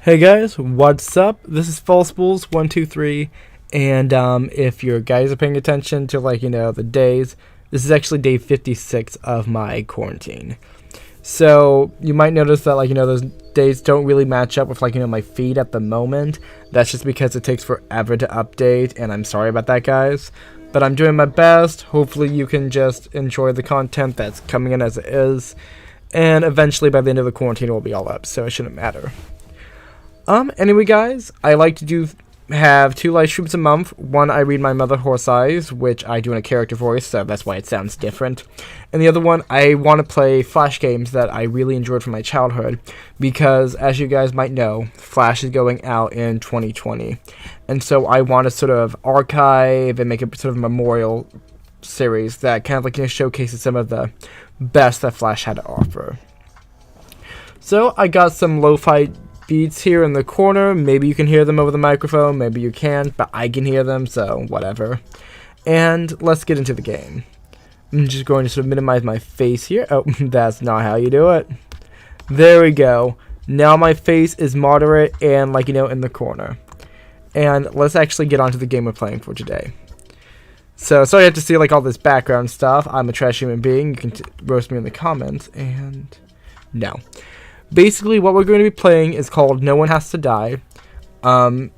Hey guys, what's up? This is FallSpools123, and if you guys are paying attention to the days, this is actually day 56 of my quarantine. So you might notice that those days don't really match up with my feed at the moment. That's just because it takes forever to update, and I'm sorry about that, guys. But I'm doing my best. Hopefully you can just enjoy the content that's coming in as it is, and eventually by the end of the quarantine it will be all up, so it shouldn't matter. Anyway guys, I like to have 2 live streams a month. One, I read my Mother Horse Eyes, which I do in a character voice, so that's why it sounds different. And the other one, I want to play Flash games that I really enjoyed from my childhood, because as you guys might know, Flash is going out in 2020. And so I want to sort of archive and make a sort of memorial series that kind of showcases some of the best that Flash had to offer. So I got some lo-fi beats here in the corner. Maybe you can hear them over the microphone, maybe you can't, but I can hear them, so whatever. And let's get into the game. I'm just going to sort of minimize my face here. Oh, that's not how you do it. There we go. Now my face is moderate and in the corner. And let's actually get on to the game we're playing for today. So sorry you have to see all this background stuff. I'm a trash human being. You can roast me in the comments, and no. Basically, what we're going to be playing is called No One Has to Die. When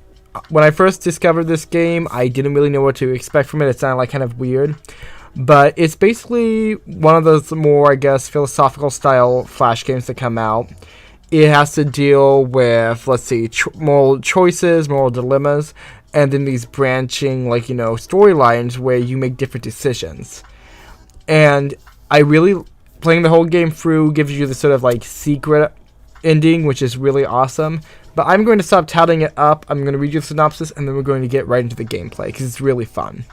I first discovered this game, I didn't really know what to expect from it. It sounded kind of weird. But it's basically one of those more, I guess, philosophical style Flash games that come out. It has to deal with, let's see, moral choices, moral dilemmas, and then these branching, storylines where you make different decisions. And I really, playing the whole game through gives you the sort of secret ending, which is really awesome. But I'm going to stop touting it up. I'm going to read you the synopsis, and then we're going to get right into the gameplay, because it's really fun.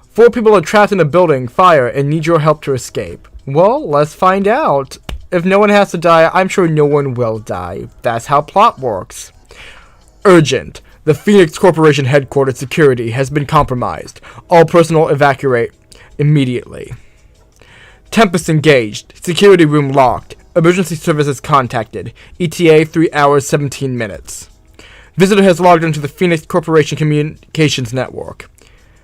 4 people are trapped in a building, fire, and need your help to escape. Well, let's find out. If no one has to die, I'm sure no one will die. That's how plot works. Urgent. The Phoenix Corporation headquarters security has been compromised. All personnel evacuate immediately. Tempest engaged. Security room locked. Emergency services contacted. ETA 3 hours 17 minutes. Visitor has logged into the Phoenix Corporation Communications Network.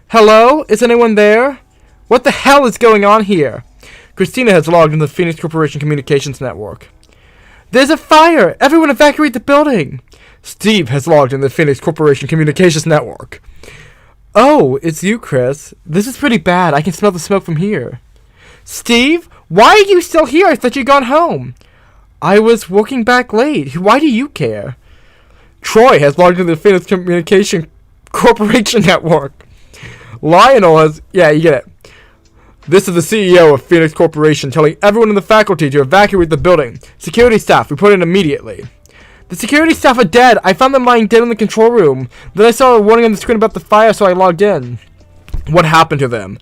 Hello? Is anyone there? What the hell is going on here? Christina has logged into the Phoenix Corporation Communications Network. There's a fire! Everyone evacuate the building! Steve has logged into the Phoenix Corporation Communications Network. Oh, it's you, Chris. This is pretty bad. I can smell the smoke from here. Steve? Why are you still here? I thought you'd gone home. I was working back late. Why do you care? Troy has logged into the Phoenix Communication Corporation Network. Lionel has... Yeah, you get it. This is the CEO of Phoenix Corporation telling everyone in the faculty to evacuate the building. Security staff, report in immediately. The security staff are dead. I found them lying dead in the control room. Then I saw a warning on the screen about the fire, so I logged in. What happened to them?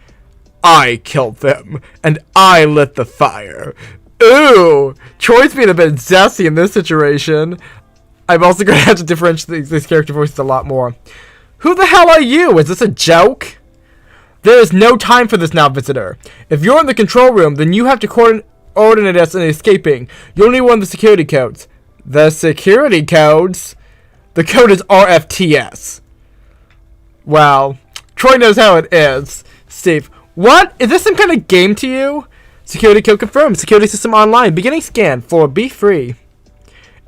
I killed them, and I lit the fire. Ooh, Troy's being a bit zesty in this situation. I'm also going to have to differentiate these character voices a lot more. Who the hell are you? Is this a joke? There is no time for this now, visitor. If you're in the control room, then you have to coordinate us in escaping. You'll need one of the security codes. The security codes? The code is RFTS. Wow. Troy knows how it is. Steve. What? Is this some kind of game to you? Security code confirmed. Security system online. Beginning scan. Floor B3.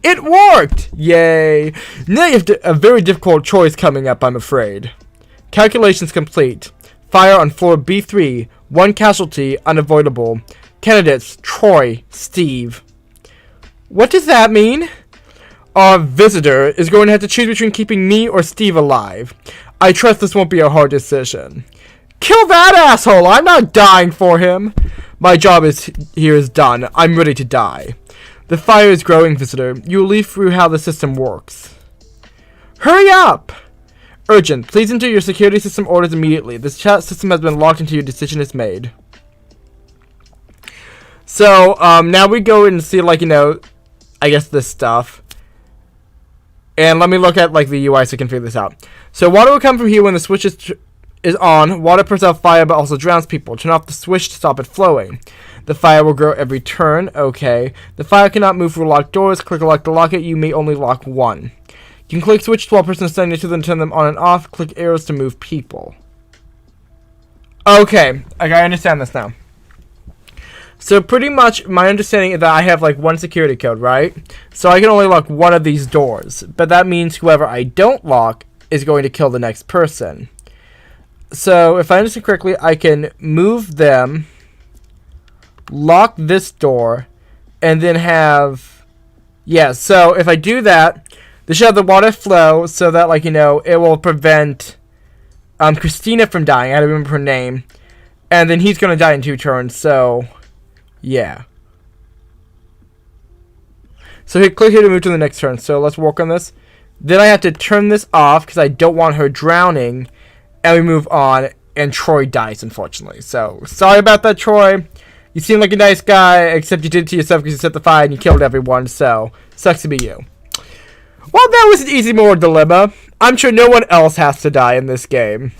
It worked! Yay. Now you have a very difficult choice coming up, I'm afraid. Calculations complete. Fire on floor B3. 1 casualty. Unavoidable. Candidates. Troy. Steve. What does that mean? Our visitor is going to have to choose between keeping me or Steve alive. I trust this won't be a hard decision. Kill that asshole! I'm not dying for him! My job here is done. I'm ready to die. The fire is growing, visitor. You will leaf through how the system works. Hurry up! Urgent. Please enter your security system orders immediately. This chat system has been locked until your decision is made. So, now we go and see, I guess this stuff. And let me look at, the UI so I can figure this out. So, water will come from here when the switch is on. Water puts out fire but also drowns people. Turn off the switch to stop it flowing. The fire will grow every turn. Okay. The fire cannot move through locked doors. Click lock to lock it. You may only lock one. You can click switch while person standing next to them, turn them on and off. Click arrows to move people. Okay, I understand this now. So pretty much my understanding is that I have like one security code, right? So I can only lock one of these doors. But that means whoever I don't lock is going to kill the next person. So if I understand correctly, I can move them, lock this door, and then have... Yeah, so if I do that, this should have the water flow so that, like, you know, it will prevent Christina from dying. I don't remember her name. And then he's going to die in 2 turns, so... Yeah. So hit click here to move to the next turn. So let's work on this. Then I have to turn this off because I don't want her drowning. And we move on. And Troy dies, unfortunately. So sorry about that, Troy. You seem like a nice guy, except you did it to yourself because you set the fire and you killed everyone. So sucks to be you. Well, that was an easy moral dilemma. I'm sure no one else has to die in this game.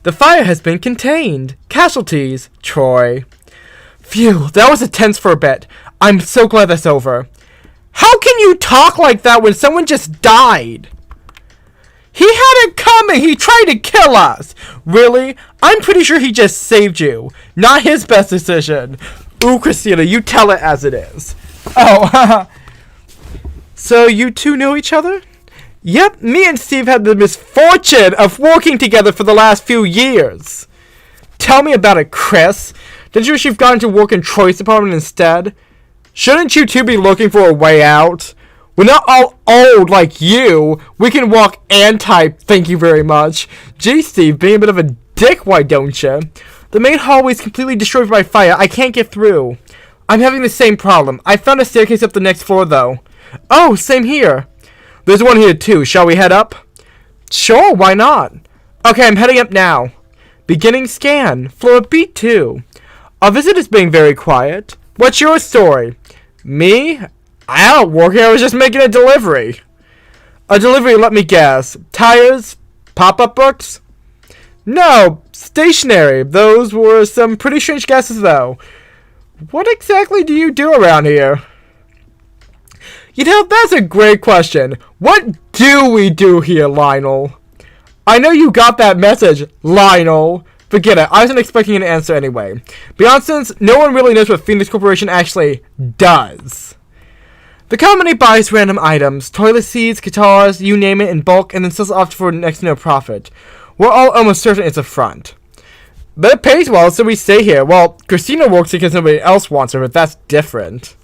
The fire has been contained. Casualties, Troy. Phew, that was intense for a bit. I'm so glad that's over. How can you talk like that when someone just died? He had it coming. He tried to kill us. Really? I'm pretty sure he just saved you. Not his best decision. Ooh, Christina, you tell it as it is. Oh, so you two know each other? Yep, me and Steve had the misfortune of working together for the last few years. Tell me about it, Chris. Didn't you wish you've gone to work in Troy's department instead? Shouldn't you two be looking for a way out? We're not all old like you. We can walk and type, thank you very much. Gee, Steve, being a bit of a dick, why don't you? The main hallway is completely destroyed by fire. I can't get through. I'm having the same problem. I found a staircase up the next floor, though. Oh, same here. There's one here, too. Shall we head up? Sure, why not? Okay, I'm heading up now. Beginning scan. Floor B2. Our visit is being very quiet. What's your story? Me? I don't work here. I was just making a delivery. A delivery, let me guess. Tires? Pop-up books? No, stationery. Those were some pretty strange guesses, though. What exactly do you do around here? You know, that's a great question. What do we do here, Lionel? I know you got that message, Lionel. Forget it. I wasn't expecting an answer anyway. Beyond since, no one really knows what Phoenix Corporation actually does. The company buys random items, toilet seats, guitars, you name it, in bulk, and then sells it off for next to no profit. We're all almost certain it's a front. But it pays well, so we stay here. Well, Christina works because nobody else wants her, but that's different.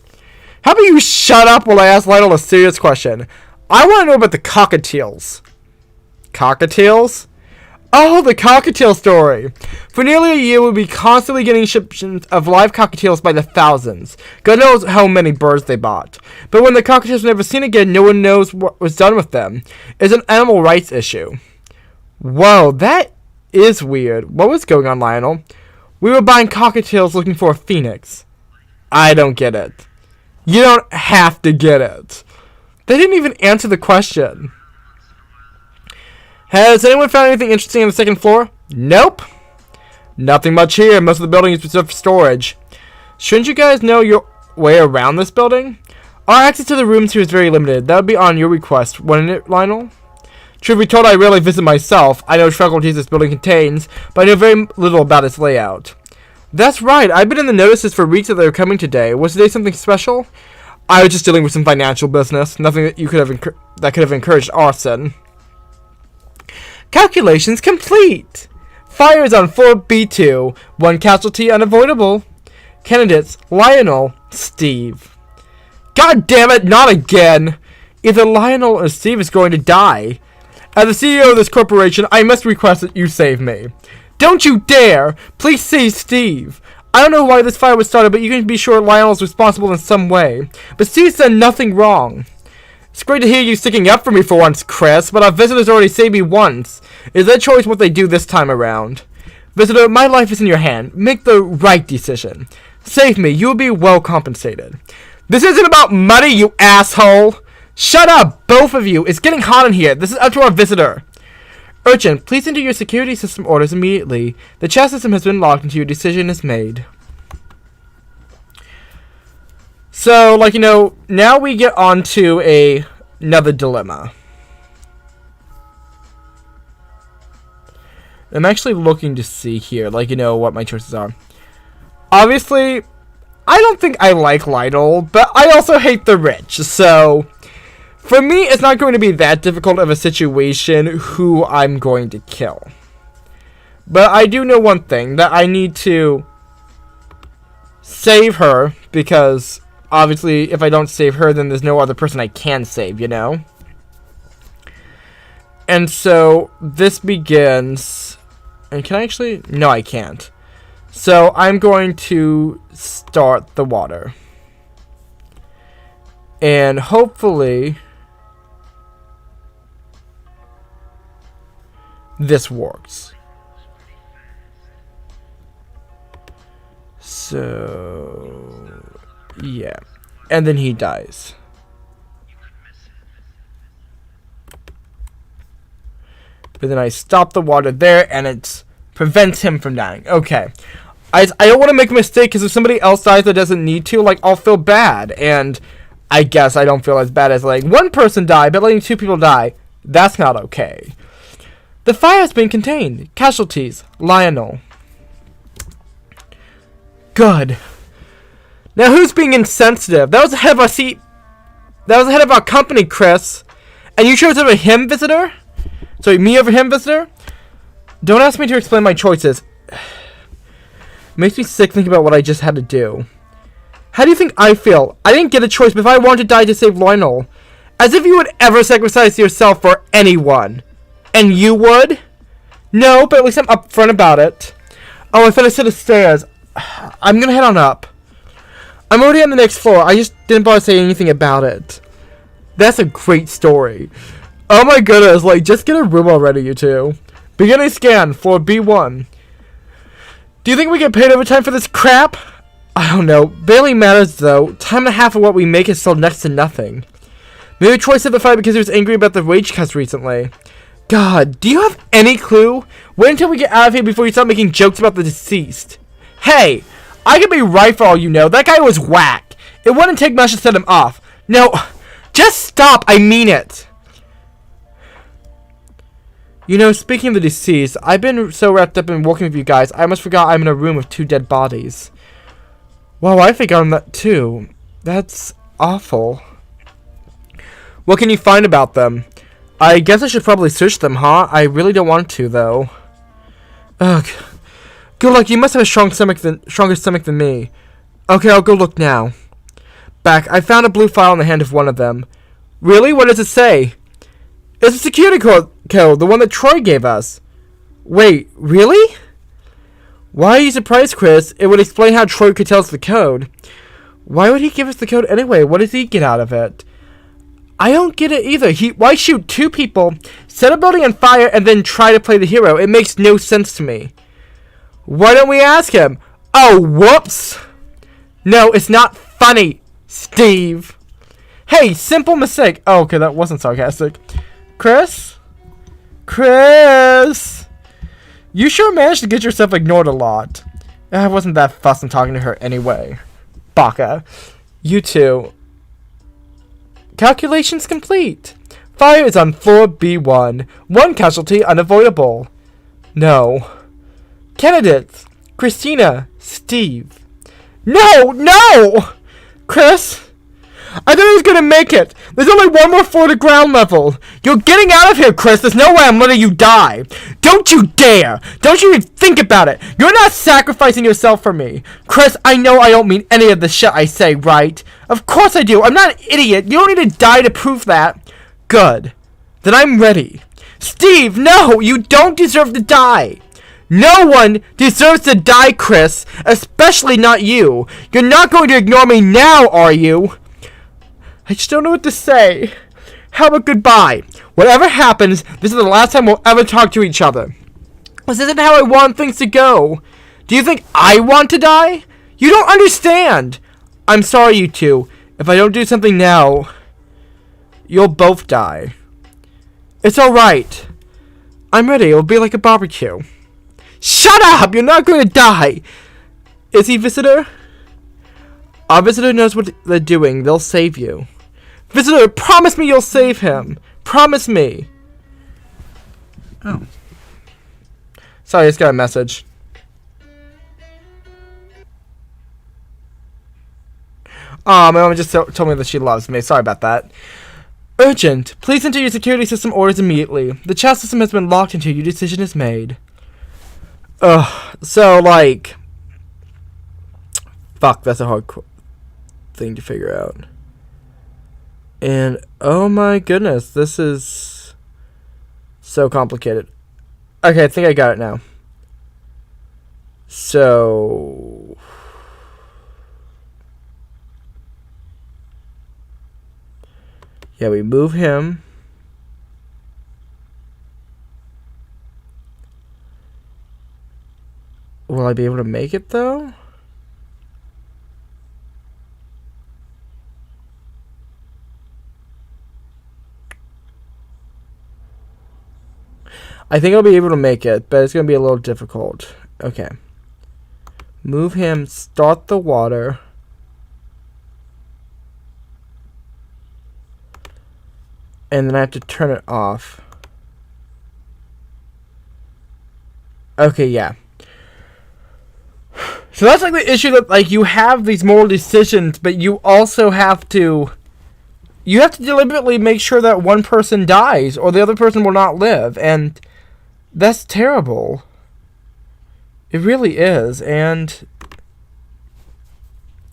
How about you shut up while I ask Lionel a serious question? I want to know about the cockatiels. Cockatiels? Oh, the cockatiel story. For nearly a year, we'll be constantly getting shipments of live cockatiels by the thousands. God knows how many birds they bought. But when the cockatiels were never seen again, no one knows what was done with them. It's an animal rights issue. Whoa, that is weird. What was going on, Lionel? We were buying cockatiels looking for a phoenix. I don't get it. You don't have to get it. They didn't even answer the question. Has anyone found anything interesting on the second floor? Nope. Nothing much here. Most of the building is reserved for storage. Shouldn't you guys know your way around this building? Our access to the rooms here is very limited. That would be on your request, wouldn't it, Lionel? Truth be told, I rarely visit myself. I know faculties this building contains, but I know very little about its layout. That's right. I've been in the notices for weeks that they were coming today. Was today something special? I was just dealing with some financial business. Nothing that you could have encouraged arson. Calculations complete. Fire is on floor B2. One casualty unavoidable. Candidates: Lionel, Steve. God damn it! Not again. Either Lionel or Steve is going to die. As the CEO of this corporation, I must request that you save me. Don't you dare! Please save Steve! I don't know why this fire was started, but you can be sure Lionel is responsible in some way. But Steve's done nothing wrong. It's great to hear you sticking up for me for once, Chris, but our visitors already saved me once. Is their choice what they do this time around? Visitor, my life is in your hand. Make the right decision. Save me. You will be well compensated. This isn't about money, you asshole! Shut up, both of you! It's getting hot in here. This is up to our visitor. Urgent, please enter your security system orders immediately. The chat system has been locked until your decision is made. So, like, now we get on to another dilemma. I'm actually looking to see here, like, what my choices are. Obviously, I don't think I like Lionel, but I also hate the rich, so for me, it's not going to be that difficult of a situation who I'm going to kill. But I do know one thing, that I need to save her, because obviously, if I don't save her, then there's no other person I can save, And so, this begins... And can I actually... No, I can't. So, I'm going to start the water. And hopefully... this works. So... yeah. And then he dies. But then I stop the water there, and it prevents him from dying. Okay. I don't want to make a mistake, because if somebody else dies that doesn't need to, like, I'll feel bad. And I guess I don't feel as bad as, like, one person died, but letting two people die, that's not okay. The fire has been contained. Casualties, Lionel. Good. Now, who's being insensitive? That was the head of our seat. That was the head of our company, Chris. And you chose over him, visitor? Sorry, me over him, visitor? Don't ask me to explain my choices. Makes me sick thinking about what I just had to do. How do you think I feel? I didn't get a choice, but if I wanted to die to save Lionel. As if you would ever sacrifice yourself for anyone. And you would? No, but at least I'm upfront about it. Oh, I thought I said the stairs. I'm gonna head on up. I'm already on the next floor. I just didn't bother saying anything about it. That's a great story. Oh my goodness, like, just get a room already, you two. Beginning scan for B1. Do you think we get paid overtime for this crap? I don't know. Barely matters, though. Time and a half of what we make is still next to nothing. Maybe Troy said the fight because he was angry about the wage cuts recently. God, do you have any clue? Wait until we get out of here before you start making jokes about the deceased. Hey, I could be right for all you know. That guy was whack. It wouldn't take much to set him off. No, just stop. I mean it. Speaking of the deceased, I've been so wrapped up in working with you guys, I almost forgot I'm in a room with 2 dead bodies. Wow, I think I'm that too. That's awful. What can you find about them? I guess I should probably search them, huh? I really don't want to, though. Ugh. Good luck, you must have a stronger stomach than me. Okay, I'll go look now. Back, I found a blue file in the hand of one of them. Really? What does it say? It's a security code, the one that Troy gave us. Wait, really? Why are you surprised, Chris? It would explain how Troy could tell us the code. Why would he give us the code anyway? What does he get out of it? I don't get it either. Why shoot 2 people, set a building on fire, and then try to play the hero? It makes no sense to me. Why don't we ask him? Oh, whoops. No, it's not funny, Steve. Hey, simple mistake. Oh, okay, that wasn't sarcastic. Chris? Chris? You sure managed to get yourself ignored a lot. I wasn't that fussed on talking to her anyway. Baka. You two. Calculations complete. Fire is on floor B1. 1 casualty unavoidable. No. Candidates. Christina. Steve. No! No! Chris? I thought I was gonna make it. There's only 1 more floor to ground level. You're getting out of here, Chris. There's no way I'm letting you die. Don't you dare. Don't you even think about it. You're not sacrificing yourself for me. Chris, I know I don't mean any of the shit I say, right? Of course I do. I'm not an idiot. You don't need to die to prove that. Good. Then I'm ready. Steve, no. You don't deserve to die. No one deserves to die, Chris. Especially not you. You're not going to ignore me now, are you? I just don't know what to say. How about goodbye? Whatever happens, this is the last time we'll ever talk to each other. This isn't how I want things to go. Do you think I want to die? You don't understand. I'm sorry, you two. If I don't do something now, you'll both die. It's alright. I'm ready. It'll be like a barbecue. Shut up! You're not going to die. Is he visitor? Our visitor knows what they're doing. They'll save you. Visitor, promise me you'll save him. Promise me. Oh. Sorry, I just got a message. My mom just told me that she loves me. Sorry about that. Urgent. Please enter your security system orders immediately. The chat system has been locked until your decision is made. Ugh. So, like... Fuck, that's a hard thing to figure out. And, oh my goodness, this is so complicated. Okay, I think I got it now. So... Yeah, we move him. Will I be able to make it, though? I think I'll be able to make it, but it's going to be a little difficult. Okay. Move him, start the water. And then I have to turn it off. Okay, yeah. So that's like the issue that, like, you have these moral decisions, but you also have to... You have to deliberately make sure that one person dies, or the other person will not live, and... That's terrible. It really is, and...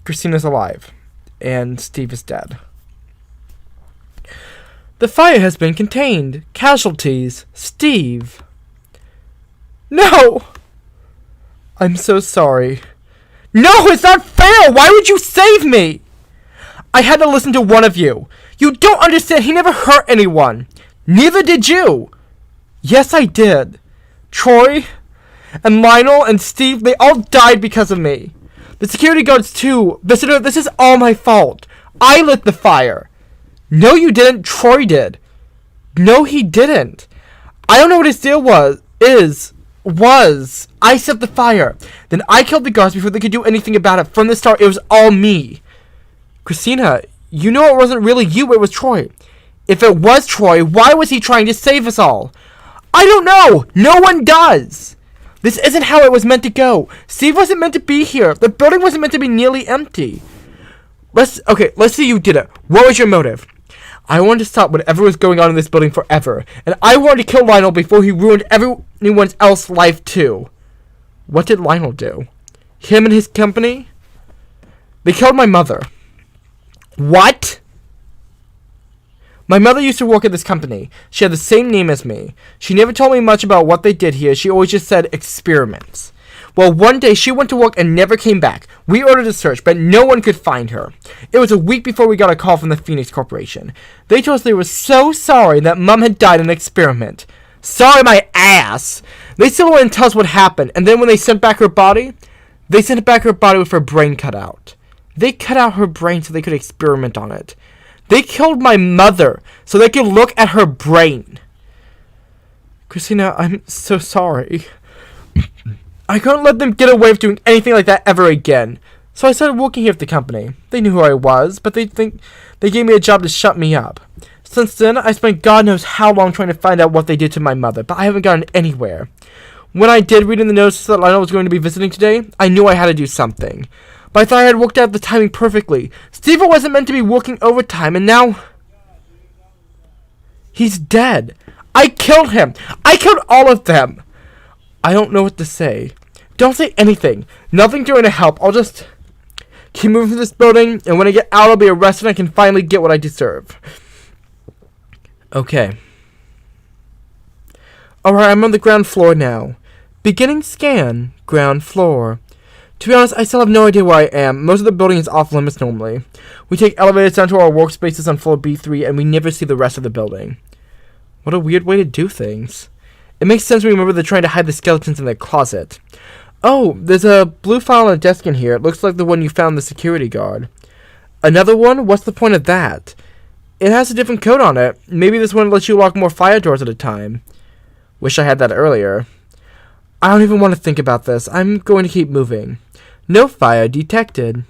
Christina's alive, and Steve is dead. The fire has been contained. Casualties. Steve. No! I'm so sorry. No, it's not fair! Why would you save me? I had to listen to one of you. You don't understand. He never hurt anyone. Neither did you. Yes, I did. Troy and Lionel and Steve, they all died because of me. The security guards too. Visitor, this is all my fault. I lit the fire. No, you didn't. Troy did. No, he didn't. I don't know what his deal was. I set the fire. Then I killed the guards before they could do anything about it. From the start, it was all me. Christina, you know it wasn't really you, it was Troy. If it was Troy, why was he trying to save us all? I don't know. No one does. This isn't how it was meant to go. Steve wasn't meant to be here. The building wasn't meant to be nearly empty. Let's say you did it. What was your motive? I wanted to stop whatever was going on in this building forever. And I wanted to kill Lionel before he ruined everyone else's life too. What did Lionel do? Him and his company? They killed my mother. What? My mother used to work at this company. She had the same name as me. She never told me much about what they did here. She always just said experiments. Well, one day she went to work and never came back. We ordered a search, but no one could find her. It was a week before we got a call from the Phoenix Corporation. They told us they were so sorry that Mom had died in an experiment. Sorry my ass! They still wouldn't tell us what happened, and then when they sent back her body, they sent back her body with her brain cut out. They cut out her brain so they could experiment on it. They killed my mother so they could look at her brain. Christina, I'm so sorry. I couldn't let them get away with doing anything like that ever again. So I started working here at the company. They knew who I was, but they gave me a job to shut me up. Since then, I spent God knows how long trying to find out what they did to my mother, but I haven't gotten anywhere. When I did read in the notice that Lionel was going to be visiting today, I knew I had to do something. But I thought I had worked out the timing perfectly. Steve wasn't meant to be working overtime, and now... He's dead. I killed him. I killed all of them. I don't know what to say. Don't say anything. Nothing doing to help. I'll just keep moving through this building, and when I get out, I'll be arrested and I can finally get what I deserve. Okay. Alright, I'm on the ground floor now. Beginning scan. Ground floor. To be honest, I still have no idea where I am. Most of the building is off limits normally. We take elevators down to our workspaces on floor B3, and we never see the rest of the building. What a weird way to do things. It makes sense when we remember they're trying to hide the skeletons in their closet. Oh, there's a blue file on a desk in here. It looks like the one you found the security guard. Another one? What's the point of that? It has a different code on it. Maybe this one lets you lock more fire doors at a time. Wish I had that earlier. I don't even want to think about this. I'm going to keep moving. No fire detected.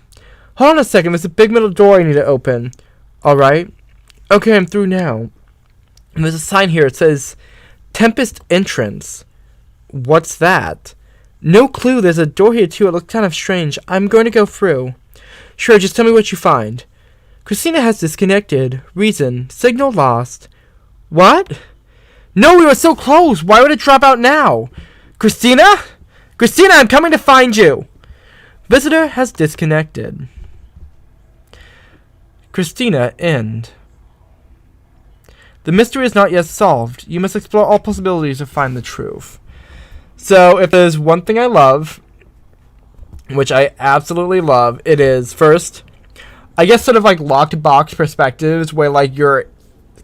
Hold on a second. There's a big metal door I need to open. Alright. Okay, I'm through now. And there's a sign here. It says, Tempest Entrance. What's that? No clue. There's a door here, too. It looks kind of strange. I'm going to go through. Sure, just tell me what you find. Christina has disconnected. Reason. Signal lost. What? No, we were so close. Why would it drop out now? Christina? Christina, I'm coming to find you. Visitor has disconnected. Christina, end. The mystery is not yet solved. You must explore all possibilities to find the truth. So, if there's one thing I love, which I absolutely love, it is, first, I guess sort of like locked box perspectives where like you're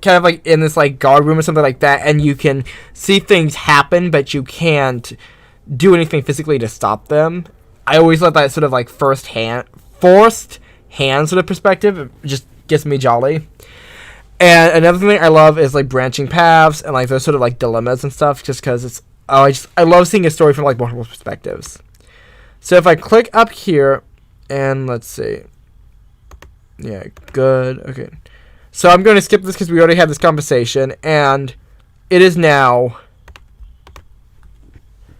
kind of like in this like guard room or something like that, and you can see things happen, but you can't do anything physically to stop them. I always love that sort of like forced hand sort of perspective. It just gets me jolly. And another thing I love is like branching paths and like those sort of like dilemmas and stuff, just because it's I love seeing a story from like multiple perspectives. So if I click up here and let's see. Yeah, good. Okay. So I'm going to skip this because we already had this conversation, and it is now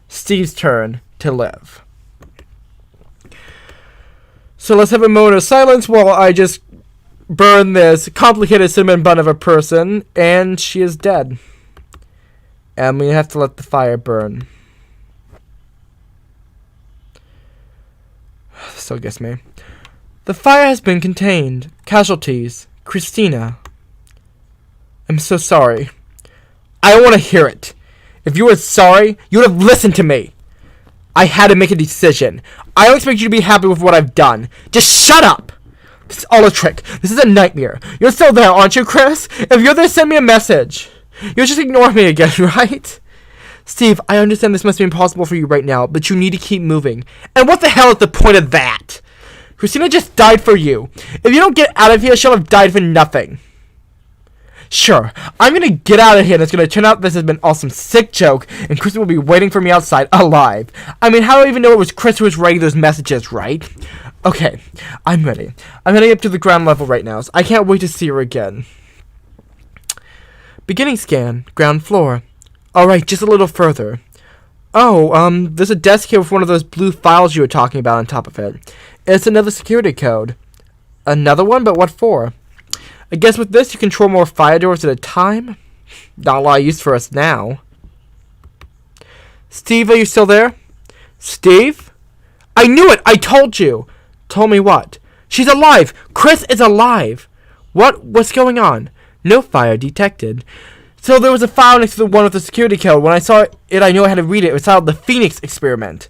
Steve's turn to live. So let's have a moment of silence while I just burn this complicated cinnamon bun of a person, and she is dead. And we have to let the fire burn. Still gets me. The fire has been contained. Casualties. Christina. I'm so sorry. I don't want to hear it. If you were sorry, you would have listened to me. I had to make a decision. I don't expect you to be happy with what I've done. Just shut up! This is all a trick. This is a nightmare. You're still there, aren't you, Chris? If you're there, send me a message. You'll just ignore me again, right? Steve, I understand this must be impossible for you right now, but you need to keep moving. And what the hell is the point of that? Christina just died for you. If you don't get out of here, she'll have died for nothing. Sure, I'm gonna get out of here, and it's gonna turn out this has been an awesome sick joke, and Chris will be waiting for me outside, alive. I mean, how do I even know it was Chris who was writing those messages, right? Okay, I'm ready. I'm heading up to the ground level right now, so I can't wait to see her again. Beginning scan, ground floor. Alright, just a little further. Oh, there's a desk here with one of those blue files you were talking about on top of it. It's another security code. Another one? But what for? I guess with this you control more fire doors at a time? Not a lot of use for us now. Steve, are you still there? Steve? I knew it! I told you! Told me what? She's alive! Chris is alive! What's going on? No fire detected. So there was a file next to the one with the security code. When I saw it, I knew I had to read it. It was titled The Phoenix Experiment.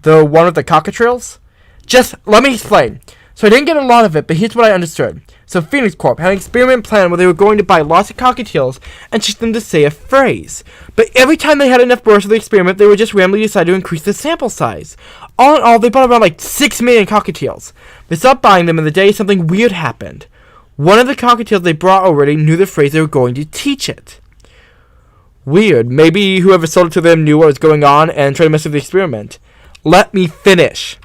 The one with the cockatriles? Just let me explain. So I didn't get a lot of it, but here's what I understood. So Phoenix Corp had an experiment plan where they were going to buy lots of cockatiels and teach them to say a phrase. But every time they had enough birds for the experiment, they would just randomly decide to increase the sample size. All in all, they bought around like 6 million cockatiels. They stopped buying them, and the day something weird happened. One of the cockatiels they brought already knew the phrase they were going to teach it. Weird. Maybe whoever sold it to them knew what was going on and tried to mess with the experiment. Let me finish.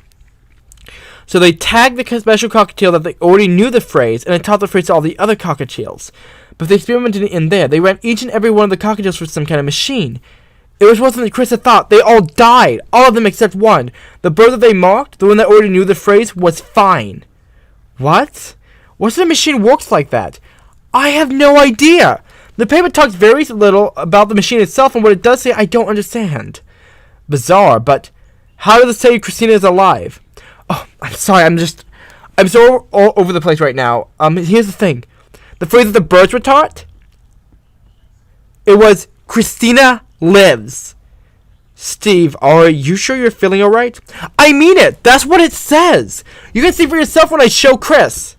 So they tagged the special cockatiel that they already knew the phrase, and it taught the phrase to all the other cockatiels. But the experiment didn't end there. They ran each and every one of the cockatiels for some kind of machine. It was worse than Chris had thought. They all died. All of them except one. The bird that they marked, the one that already knew the phrase, was fine. What? What sort of machine works like that? I have no idea. The paper talks very little about the machine itself, and what it does say, I don't understand. Bizarre, but how does it say Christina is alive? Oh, I'm sorry, I'm so all over the place right now. Here's the thing. The phrase that the birds were taught, it was, Christina lives. Steve, are you sure you're feeling alright? I mean it! That's what it says! You can see for yourself when I show Chris.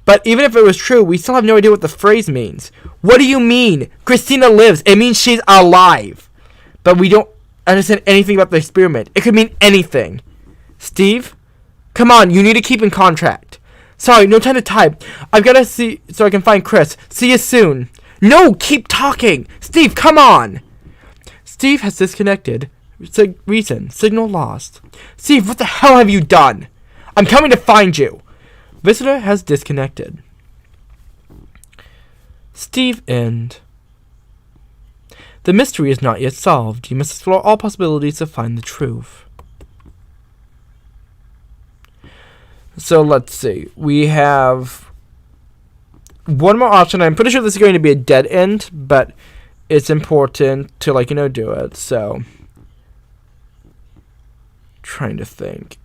But even if it was true, we still have no idea what the phrase means. What do you mean? Christina lives. It means she's alive. But we don't understand anything about the experiment. It could mean anything. Steve? Come on, you need to keep in contact. Sorry, no time to type. I've got to see so I can find Chris. See you soon. No, keep talking. Steve, come on. Steve has disconnected. Reason, signal lost. Steve, what the hell have you done? I'm coming to find you. Visitor has disconnected. Steve end. The mystery is not yet solved. You must explore all possibilities to find the truth. So let's see. We have one more option. I'm pretty sure this is going to be a dead end, but it's important to, like, do it. So, trying to think.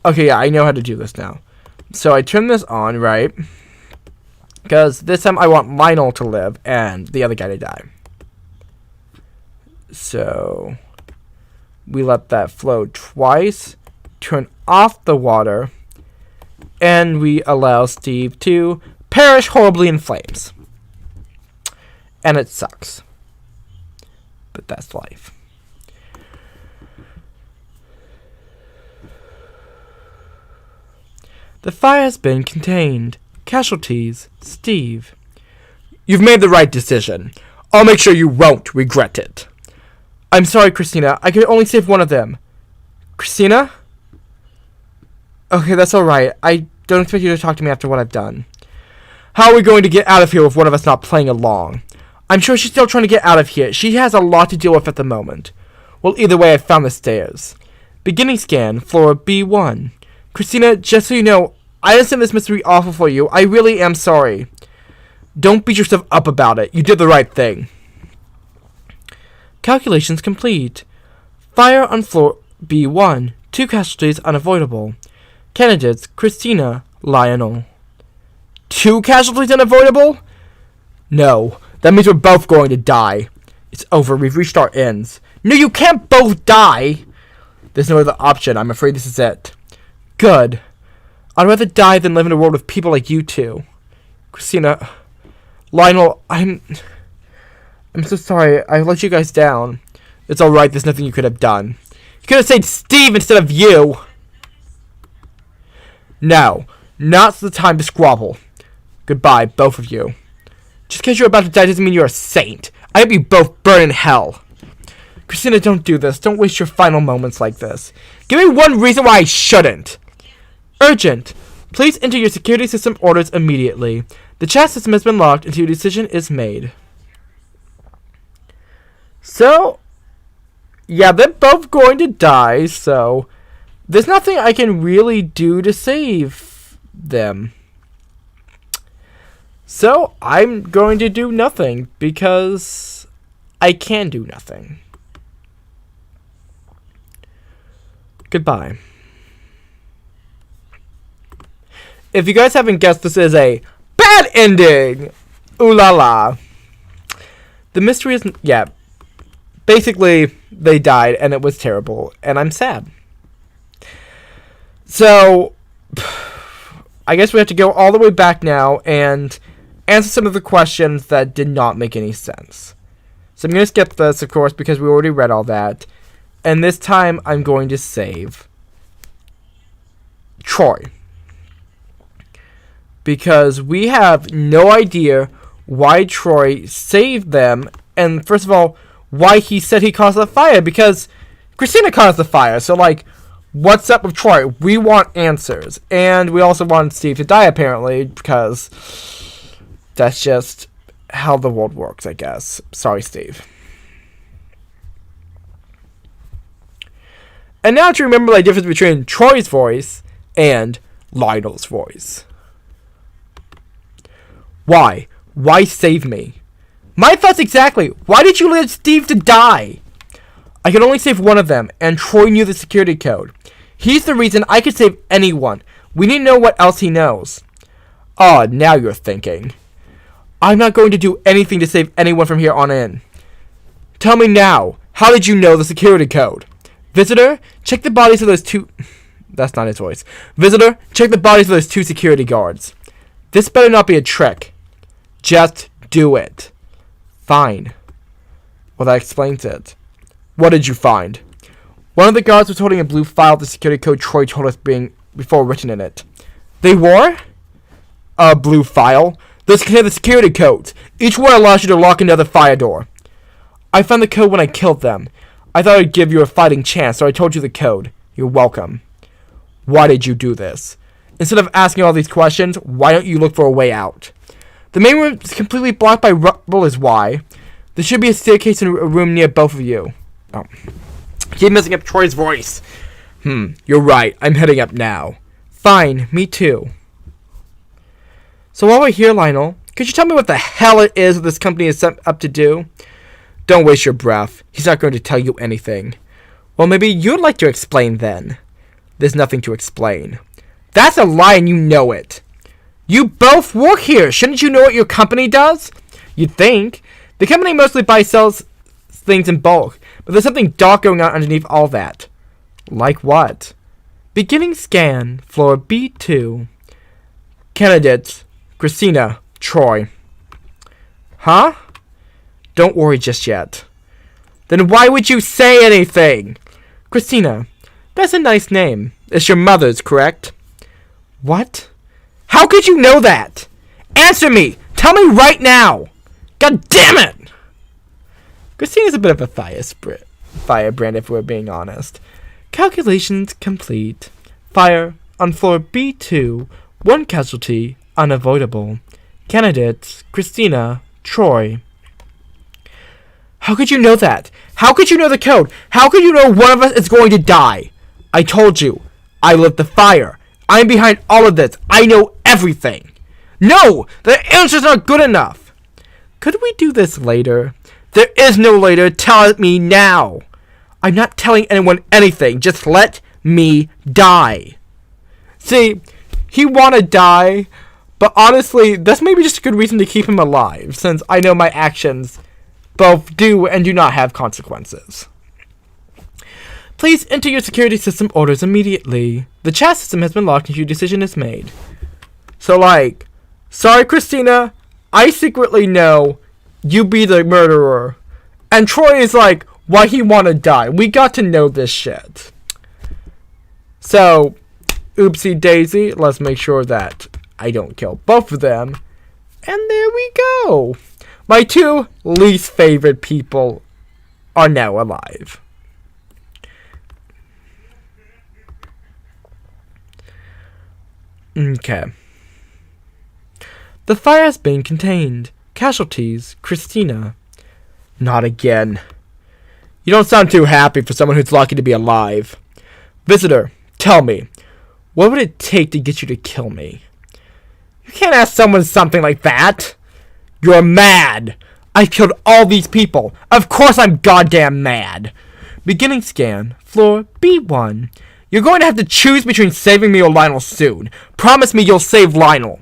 Okay, yeah, I know how to do this now. So I turn this on, right? Because this time I want Lionel to live and the other guy to die. So we let that flow twice, turn off the water, and we allow Steve to perish horribly in flames. And it sucks. But that's life. The fire has been contained. Casualties, Steve. You've made the right decision. I'll make sure you won't regret it. I'm sorry, Christina. I could only save one of them. Christina? Okay, that's alright. I don't expect you to talk to me after what I've done. How are we going to get out of here with one of us not playing along? I'm sure she's still trying to get out of here. She has a lot to deal with at the moment. Well, either way, I found the stairs. Beginning scan, floor B1. Christina, just so you know, I understand this must be awful for you. I really am sorry. Don't beat yourself up about it. You did the right thing. Calculations complete. Fire on floor B1. 2 casualties unavoidable. Candidates, Christina, Lionel. 2 casualties unavoidable? No. That means we're both going to die. It's over. We've reached our ends. No, you can't both die. There's no other option. I'm afraid this is it. Good. I'd rather die than live in a world with people like you two. Christina, Lionel, I'm so sorry. I let you guys down. It's alright. There's nothing you could have done. You could have said Steve instead of you. No. Now's the time to squabble. Goodbye, both of you. Just because you're about to die doesn't mean you're a saint. I hope you both burn in hell. Christina, don't do this. Don't waste your final moments like this. Give me one reason why I shouldn't. Urgent. Please enter your security system orders immediately. The chat system has been locked until your decision is made. So, yeah, they're both going to die, so there's nothing I can really do to save them. So, I'm going to do nothing because I can do nothing. Goodbye. If you guys haven't guessed, this is a bad ending. Ooh la la. The mystery is, yeah. Basically, they died and it was terrible, and I'm sad. So, I guess we have to go all the way back now and answer some of the questions that did not make any sense. So I'm going to skip this, of course, because we already read all that. And this time, I'm going to save Troy. Because we have no idea why Troy saved them. And first of all, why he said he caused the fire. Because Christina caused the fire. So, like, what's up with Troy? We want answers. And we also want Steve to die, apparently. Because that's just how the world works, I guess. Sorry, Steve. And now to remember the difference between Troy's voice and Lionel's voice. Why? Why save me? My thoughts exactly. Why did you let Steve to die? I could only save one of them, and Troy knew the security code. He's the reason I could save anyone. We need to know what else he knows. Oh, now you're thinking. I'm not going to do anything to save anyone from here on in. Tell me now, how did you know the security code? Visitor, check the bodies of those 2... That's not his voice. Visitor, check the bodies of those 2 security guards. This better not be a trick. Just do it. Fine. Well, that explains it. What did you find? One of the guards was holding a blue file with the security code Troy told us before written in it. They were? A blue file? Those contain the security codes. Each one allows you to lock another fire door. I found the code when I killed them. I thought I'd give you a fighting chance, so I told you the code. You're welcome. Why did you do this? Instead of asking all these questions, why don't you look for a way out? The main room is completely blocked by rubble is why. There should be a staircase in a room near both of you. Oh. Keep messing up Troy's voice. You're right. I'm heading up now. Fine, me too. So while we're here, Lionel, could you tell me what the hell it is that this company is set up to do? Don't waste your breath. He's not going to tell you anything. Well, maybe you'd like to explain then. There's nothing to explain. That's a lie and you know it. You both work here. Shouldn't you know what your company does? You'd think. The company mostly buys sells things in bulk, but there's something dark going on underneath all that. Like what? Beginning scan, floor B2. Candidates, Christina, Troy. Huh? Don't worry just yet. Then why would you say anything? Christina, that's a nice name. It's your mother's, correct? What? How could you know that? Answer me! Tell me right now! God damn it! Christina's a bit of a firebrand if we're being honest. Calculations complete. Fire on floor B2. 1 casualty, unavoidable. Candidates, Christina, Troy. How could you know that? How could you know the code? How could you know one of us is going to die? I told you. I lit the fire. I'm behind all of this. I know everything. No! The answer's not good enough. Could we do this later? There is no later. Tell me now. I'm not telling anyone anything. Just let me die. See, he wanna die, but honestly, that's maybe just a good reason to keep him alive, since I know my actions both do and do not have consequences. Please enter your security system orders immediately. The chat system has been locked and your decision is made. So like, sorry Christina, I secretly know you be the murderer. And Troy is like, why he wanna die? We got to know this shit. So, oopsie daisy, let's make sure that I don't kill both of them. And there we go. My 2 least favorite people are now alive. Okay. The fire has been contained. Casualties, Christina. Not again. You don't sound too happy for someone who's lucky to be alive. Visitor, tell me, what would it take to get you to kill me? You can't ask someone something like that. You're mad. I killed all these people. Of course I'm goddamn mad. Beginning scan, floor B1. You're going to have to choose between saving me or Lionel soon. Promise me you'll save Lionel.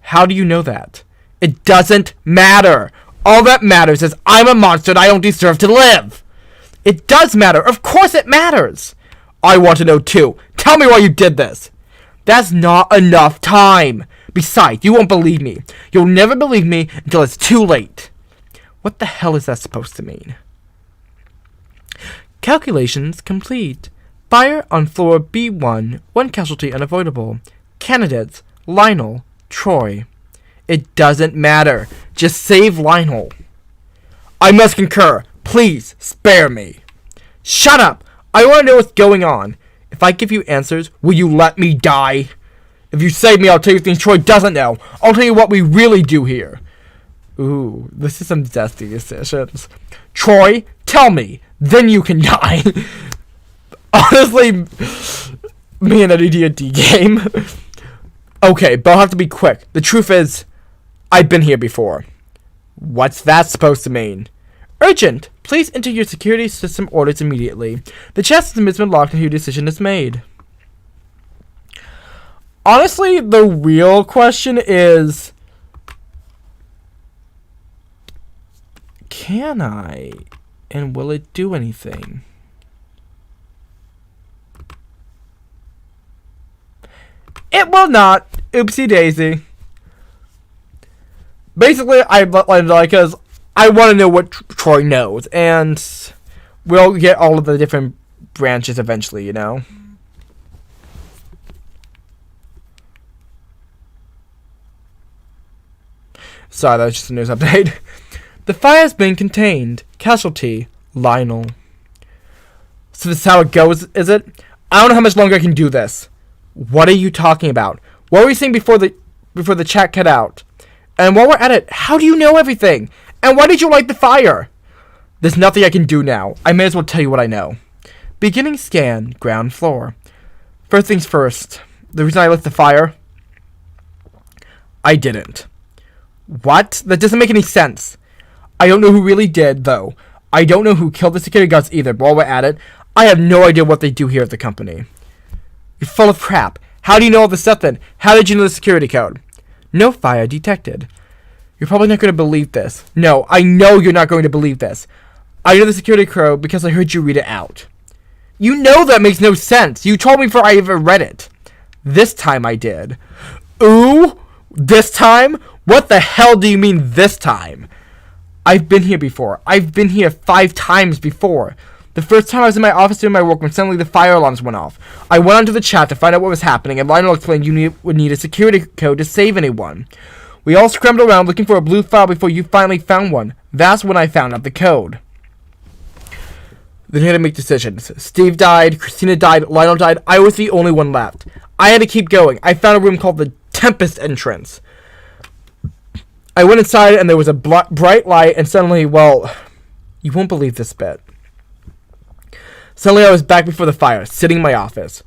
How do you know that? It doesn't matter. All that matters is I'm a monster and I don't deserve to live. It does matter. Of course it matters. I want to know too. Tell me why you did this. That's not enough time. Besides, you won't believe me. You'll never believe me until it's too late. What the hell is that supposed to mean? Calculations complete. Fire on floor B1. 1 casualty unavoidable. Candidates, Lionel, Troy. It doesn't matter. Just save Lionel. I must concur. Please, spare me. Shut up. I want to know what's going on. If I give you answers, will you let me die? If you save me, I'll tell you things Troy doesn't know. I'll tell you what we really do here. Ooh, this is some zesty decisions. Troy, tell me. Then you can die. Honestly, me and a D&D game. Okay, but I'll have to be quick. The truth is, I've been here before. What's that supposed to mean? Urgent! Please enter your security system orders immediately. The chat system has been locked and your decision is made. Honestly, the real question is, can I? And will it do anything? It will not. Oopsie daisy. Basically, I like because I want to know what Troy knows, and we'll get all of the different branches eventually, you know? Sorry, that was just a news update. The fire has been contained. Casualty, Lionel. So this is how it goes, is it? I don't know how much longer I can do this. What are you talking about? What were you saying before the chat cut out? And while we're at it, how do you know everything? And why did you light the fire? There's nothing I can do now. I may as well tell you what I know. Beginning scan, ground floor. First things first. The reason I lit the fire, I didn't. What? That doesn't make any sense. I don't know who really did, though. I don't know who killed the security guards either, but while we're at it, I have no idea what they do here at the company. You're full of crap. How do you know all this stuff then? How did you know the security code? No fire detected. You're probably not going to believe this. No, I know you're not going to believe this. I know the security code because I heard you read it out. You know that makes no sense. You told me before I ever read it. This time I did. Ooh? This time? What the hell do you mean this time? I've been here before. I've been here 5 times before. The first time I was in my office doing my work when suddenly the fire alarms went off. I went onto the chat to find out what was happening, and Lionel explained you would need a security code to save anyone. We all scrambled around looking for a blue file before you finally found one. That's when I found out the code. Then you had to make decisions. Steve died, Christina died, Lionel died. I was the only one left. I had to keep going. I found a room called the Tempest entrance. I went inside and there was a bright light, and suddenly, well, you won't believe this bit. Suddenly I was back before the fire, sitting in my office.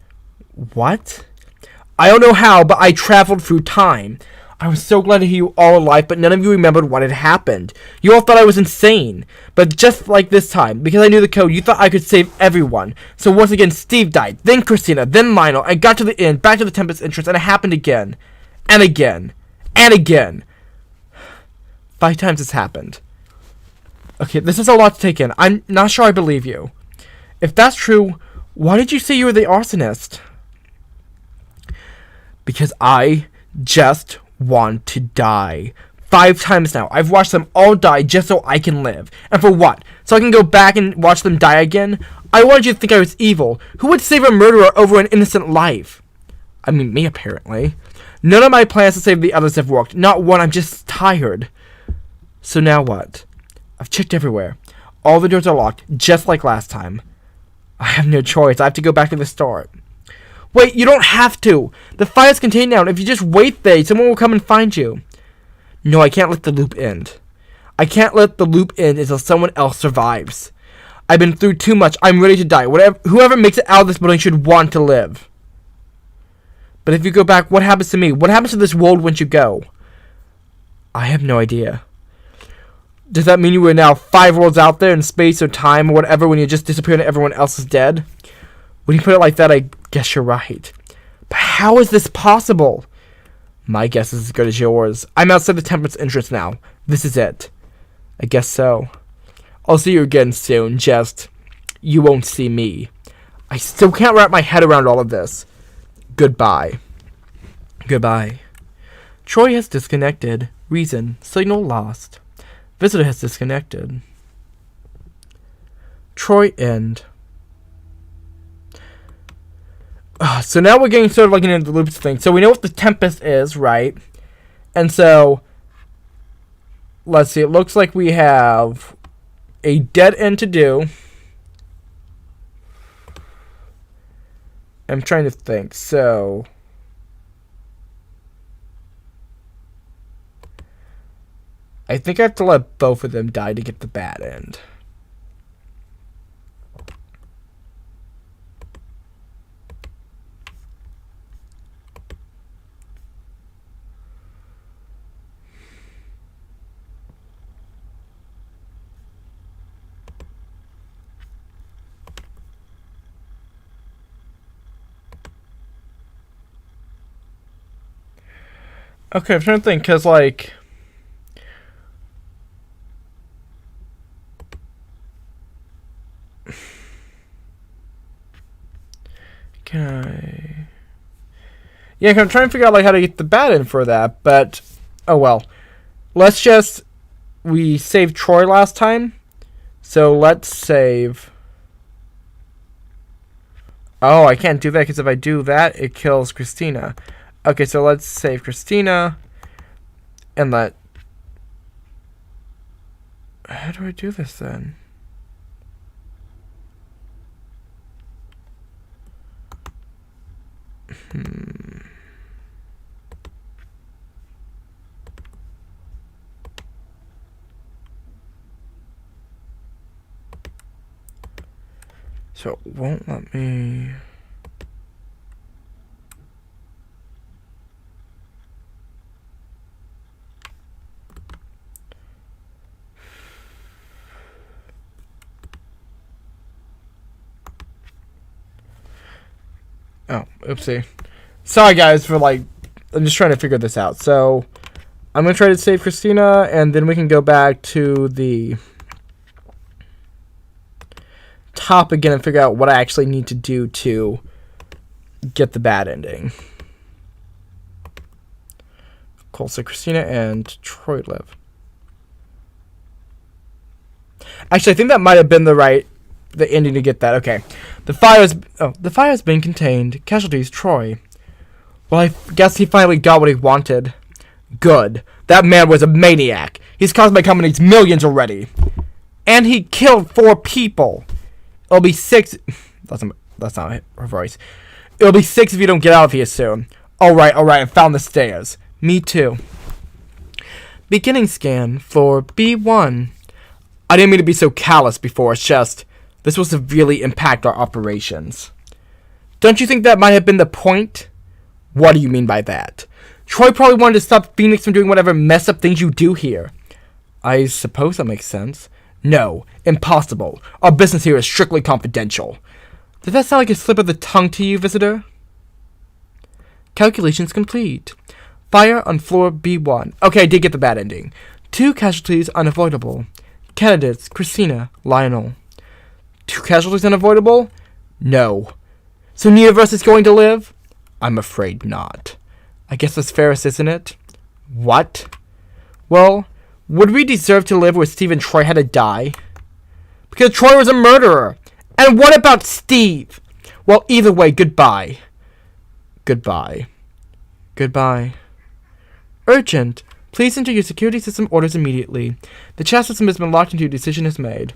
What? I don't know how, but I traveled through time. I was so glad to hear you all alive, but none of you remembered what had happened. You all thought I was insane. But just like this time, because I knew the code, you thought I could save everyone. So once again, Steve died, then Christina, then Lionel. I got to the inn, back to the Tempest entrance, and it happened again. And again. And again. 5 times it's happened. Okay, this is a lot to take in. I'm not sure I believe you. If that's true, why did you say you were the arsonist? Because I just want to die. 5 times now. I've watched them all die just so I can live. And for what? So I can go back and watch them die again? I wanted you to think I was evil. Who would save a murderer over an innocent life? I mean, me apparently. None of my plans to save the others have worked. Not one. I'm just tired. So now what? I've checked everywhere. All the doors are locked, just like last time. I have no choice. I have to go back to the start. Wait, you don't have to. The fire's contained now, and if you just wait there, someone will come and find you. No, I can't let the loop end. I can't let the loop end until someone else survives. I've been through too much. I'm ready to die. Whoever makes it out of this building should want to live. But if you go back, what happens to me? What happens to this world once you go? I have no idea. Does that mean you were now 5 worlds out there in space or time or whatever when you just disappeared and everyone else is dead? When you put it like that, I guess you're right. But how is this possible? My guess is as good as yours. I'm outside the Tempest entrance now. This is it. I guess so. I'll see you again soon, just you won't see me. I still can't wrap my head around all of this. Goodbye. Goodbye. Troy has disconnected. Reason, signal lost. Visitor has disconnected. Troy end. So now we're getting sort of like into the loops thing. So we know what the Tempest is, right? And so, let's see. It looks like we have a dead end to do. I'm trying to think. So, I think I have to let both of them die to get the bad end. Okay, I'm trying to think, because, like, can I? Yeah, I'm trying to figure out, like, how to get the bad end for that, but, oh well. Let's just, we saved Troy last time, so let's save. Oh, I can't do that, because if I do that, it kills Christina. Okay, so let's save Christina, and let... How do I do this, then? So it won't let me... Oh, oopsie. Sorry guys for I'm just trying to figure this out. So I'm going to try to save Christina and then we can go back to the top again and figure out what I actually need to do to get the bad ending. Cool, so Christina and Troy live. Actually, I think that might have been the ending to get that. Okay. The fire's been contained. Casualties, Troy. Well, I guess he finally got what he wanted. Good. That man was a maniac. He's caused my companies millions already. And he killed 4 people. It'll be 6... That's not her voice. It'll be 6 if you don't get out of here soon. Alright, I found the stairs. Me too. Beginning scan for B1. I didn't mean to be so callous before, it's just... This will severely impact our operations. Don't you think that might have been the point? What do you mean by that? Troy probably wanted to stop Phoenix from doing whatever messed up things you do here. I suppose that makes sense. No, impossible. Our business here is strictly confidential. Did that sound like a slip of the tongue to you, visitor? Calculations complete. Fire on floor B1. Okay, I did get the bad ending. 2 casualties unavoidable. Candidates, Christina, Lionel. 2 casualties unavoidable? No. So neither of us is going to live? I'm afraid not. I guess that's fairest, isn't it? What? Well, would we deserve to live where Steve and Troy had to die? Because Troy was a murderer. And what about Steve? Well, either way, goodbye. Goodbye. Goodbye. Urgent. Please enter your security system orders immediately. The chat system has been locked until your decision is made.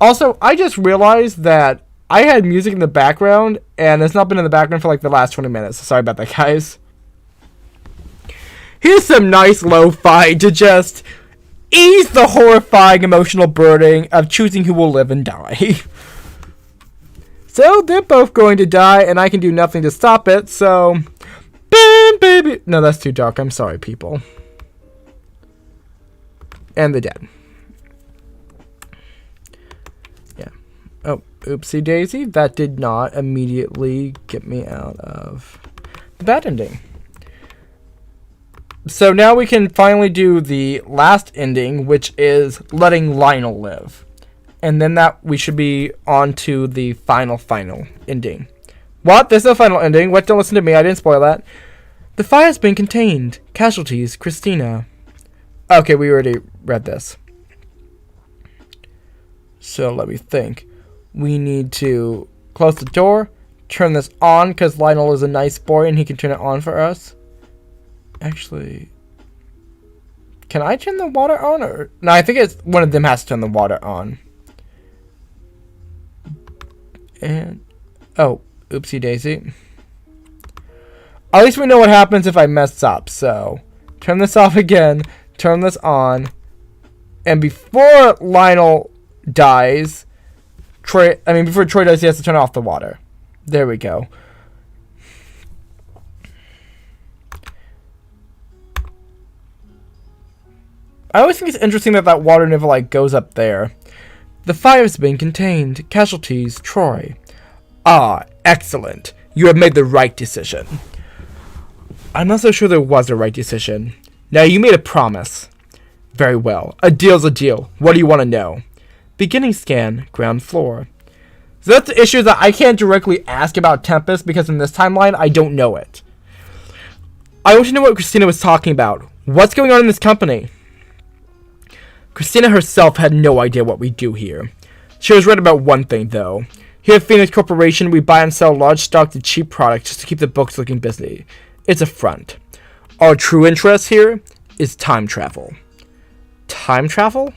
Also, I just realized that I had music in the background, and it's not been in the background for the last 20 minutes. Sorry about that, guys. Here's some nice lo-fi to just ease the horrifying emotional burden of choosing who will live and die. So, they're both going to die, and I can do nothing to stop it, so... Bam, baby! No, that's too dark. I'm sorry, people. And they're dead. Yeah. Oh, oopsie daisy. That did not immediately get me out of the bad ending. So now we can finally do the last ending, which is letting Lionel live. And then that we should be on to the final ending. What? There's no final ending. What? Don't listen to me. I didn't spoil that. The fire has been contained. Casualties, Christina. Okay, we already read this. So let me think. We need to close the door, turn this on, because Lionel is a nice boy and he can turn it on for us. Actually, can I turn the water on? Or no, I think it's one of them has to turn the water on. And, oh, oopsie daisy. At least we know what happens if I mess up, so turn this off again. Turn this on. And before Lionel dies, before Troy dies, he has to turn off the water. There we go. I always think it's interesting that water never, goes up there. The fire's been contained. Casualties, Troy. Ah, excellent. You have made the right decision. I'm not so sure there was a right decision. Now, you made a promise. Very well. A deal's a deal. What do you want to know? Beginning scan, ground floor. So that's the issue, that I can't directly ask about Tempest because in this timeline, I don't know it. I want to know what Christina was talking about. What's going on in this company? Christina herself had no idea what we do here. She was right about one thing, though. Here at Phoenix Corporation, we buy and sell large stocks of cheap products just to keep the books looking busy. It's a front. Our true interest here is time travel. Time travel?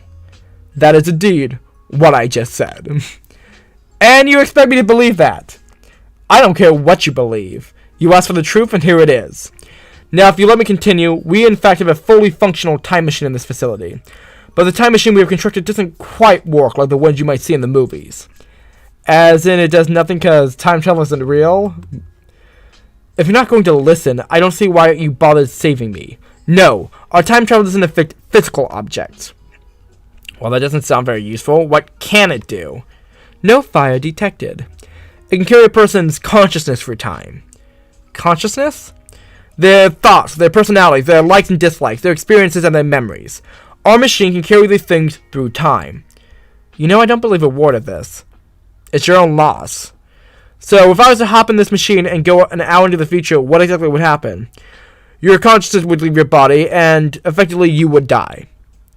That is indeed what I just said. And you expect me to believe that? I don't care what you believe. You asked for the truth, and here it is. Now, if you let me continue, we in fact have a fully functional time machine in this facility. But the time machine we have constructed doesn't quite work like the ones you might see in the movies. As in, it does nothing because time travel isn't real? If you're not going to listen, I don't see why you bothered saving me. No, our time travel doesn't affect physical objects. Well, that doesn't sound very useful. What can it do? No fire detected. It can carry a person's consciousness through time. Consciousness? Their thoughts, their personalities, their likes and dislikes, their experiences and their memories. Our machine can carry these things through time. You know, I don't believe a word of this. It's your own loss. So, if I was to hop in this machine and go an hour into the future, what exactly would happen? Your consciousness would leave your body, and effectively you would die.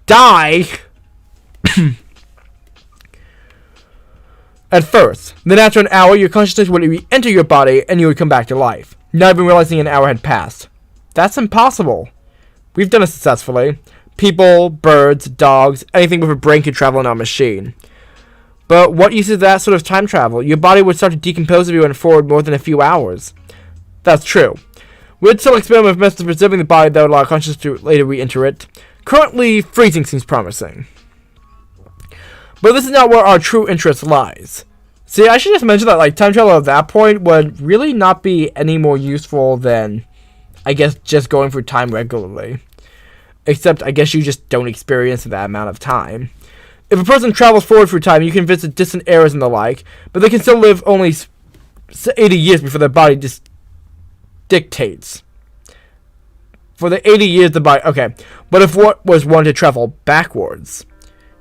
Die? At first. Then after an hour, your consciousness would re-enter your body, and you would come back to life, not even realizing an hour had passed. That's impossible. We've done it successfully. People, birds, dogs, anything with a brain could travel in our machine. But what use is that sort of time travel? Your body would start to decompose if you went forward more than a few hours. That's true. We'd still experiment with methods of preserving the body that would allow consciousness to later re-enter it. Currently, freezing seems promising. But this is not where our true interest lies. See, I should just mention that like time travel at that point would really not be any more useful than, I guess, just going through time regularly. Except, I guess you just don't experience that amount of time. If a person travels forward through time, you can visit distant eras and the like, but they can still live only 80 years before their body just dictates. For the 80 years, the body... Okay, but if what was one to travel backwards...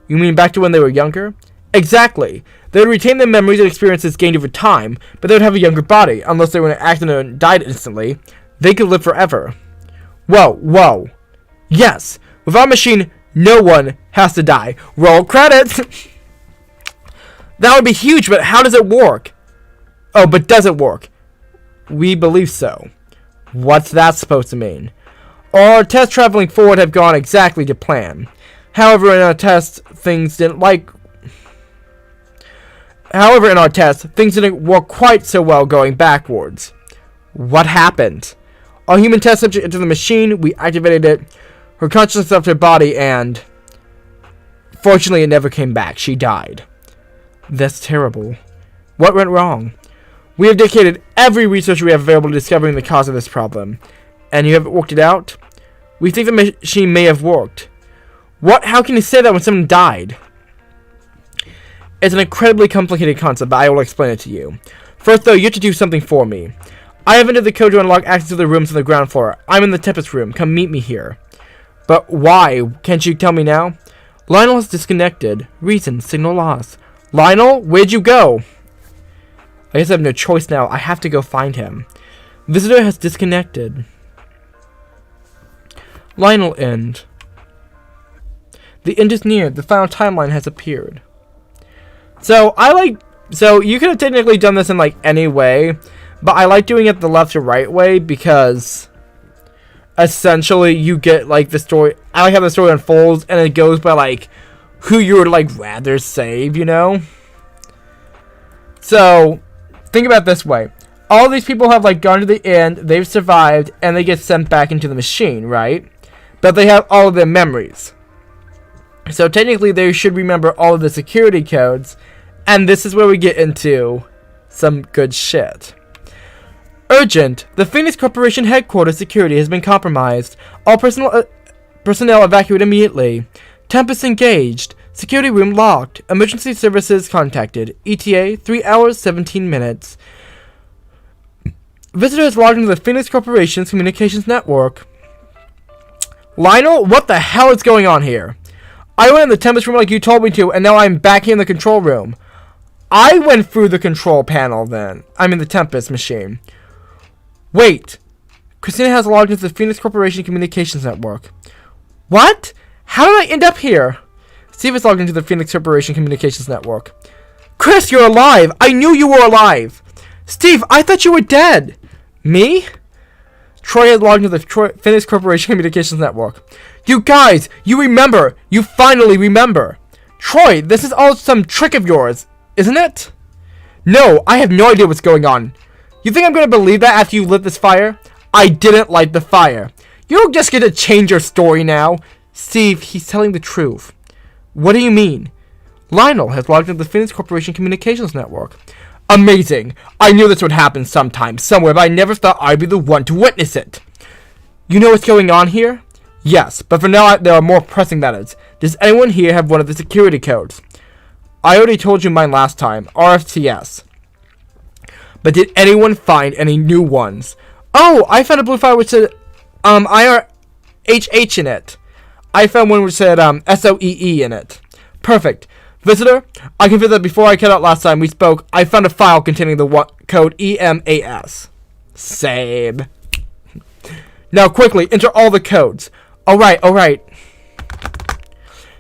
You mean back to when they were younger? Exactly. They would retain their memories and experiences gained over time, but they would have a younger body, unless they were in an accident and died instantly. They could live forever. Whoa. Yes, with our machine, no one has to die. Roll credits! That would be huge, but how does it work? Oh, but does it work? We believe so. What's that supposed to mean? Our tests traveling forward have gone exactly to plan. However, in our tests, things didn't work quite so well going backwards. What happened? Our human test subject entered the machine, we activated it, her consciousness left her body, and... Fortunately, it never came back. She died. That's terrible. What went wrong? We have dedicated every research we have available to discovering the cause of this problem. And you haven't worked it out? We think the machine may have worked. What? How can you say that when someone died? It's an incredibly complicated concept, but I will explain it to you. First, though, you have to do something for me. I have entered the code to unlock access to the rooms on the ground floor. I'm in the Tempest room. Come meet me here. But why? Can't you tell me now? Lionel is disconnected. Reason, signal lost. Lionel, where'd you go? I guess I have no choice now. I have to go find him. Visitor has disconnected. Lionel end. The end is near. The final timeline has appeared. So you could have technically done this in like any way, but I like doing it the left to right way because essentially you get like the story. I like how the story unfolds and it goes by like who you would like rather save, you know? So think about it this way. All these people have like gone to the end, they've survived, and they get sent back into the machine, right? But they have all of their memories. So technically they should remember all of the security codes, and this is where we get into some good shit. Urgent! The Phoenix Corporation headquarters security has been compromised. All personnel evacuate immediately. Tempest engaged. Security room locked. Emergency services contacted. ETA 3 hours 17 minutes. Visitors logged into the Phoenix Corporation's communications network. Lionel, what the hell is going on here? I went in the Tempest room like you told me to, and now I'm back here in the control room. I went through the control panel then. I'm in the Tempest machine. Wait. Christina has logged into the Phoenix Corporation communications network. What? How did I end up here? Steve is logged into the Phoenix Corporation communications network. Chris, you're alive! I knew you were alive! Steve, I thought you were dead! Me? Troy has logged into the Phoenix Corporation communications network. You guys, you remember! You finally remember! Troy, this is all some trick of yours, isn't it? No, I have no idea what's going on. You think I'm gonna believe that after you lit this fire? I didn't light the fire. You don't just get to change your story now. Steve, he's telling the truth. What do you mean? Lionel has logged into the Phoenix Corporation Communications Network. Amazing. I knew this would happen sometime, somewhere, but I never thought I'd be the one to witness it. You know what's going on here? Yes, but for now there are more pressing matters. Does anyone here have one of the security codes? I already told you mine last time, RFCS. But did anyone find any new ones? Oh, I found a blue file which said IRHH in it. I found one which said SOEE in it. Perfect. Visitor, I confirm that before I cut out last time we spoke, I found a file containing the code EMAS. Same. Now quickly, enter all the codes. Alright.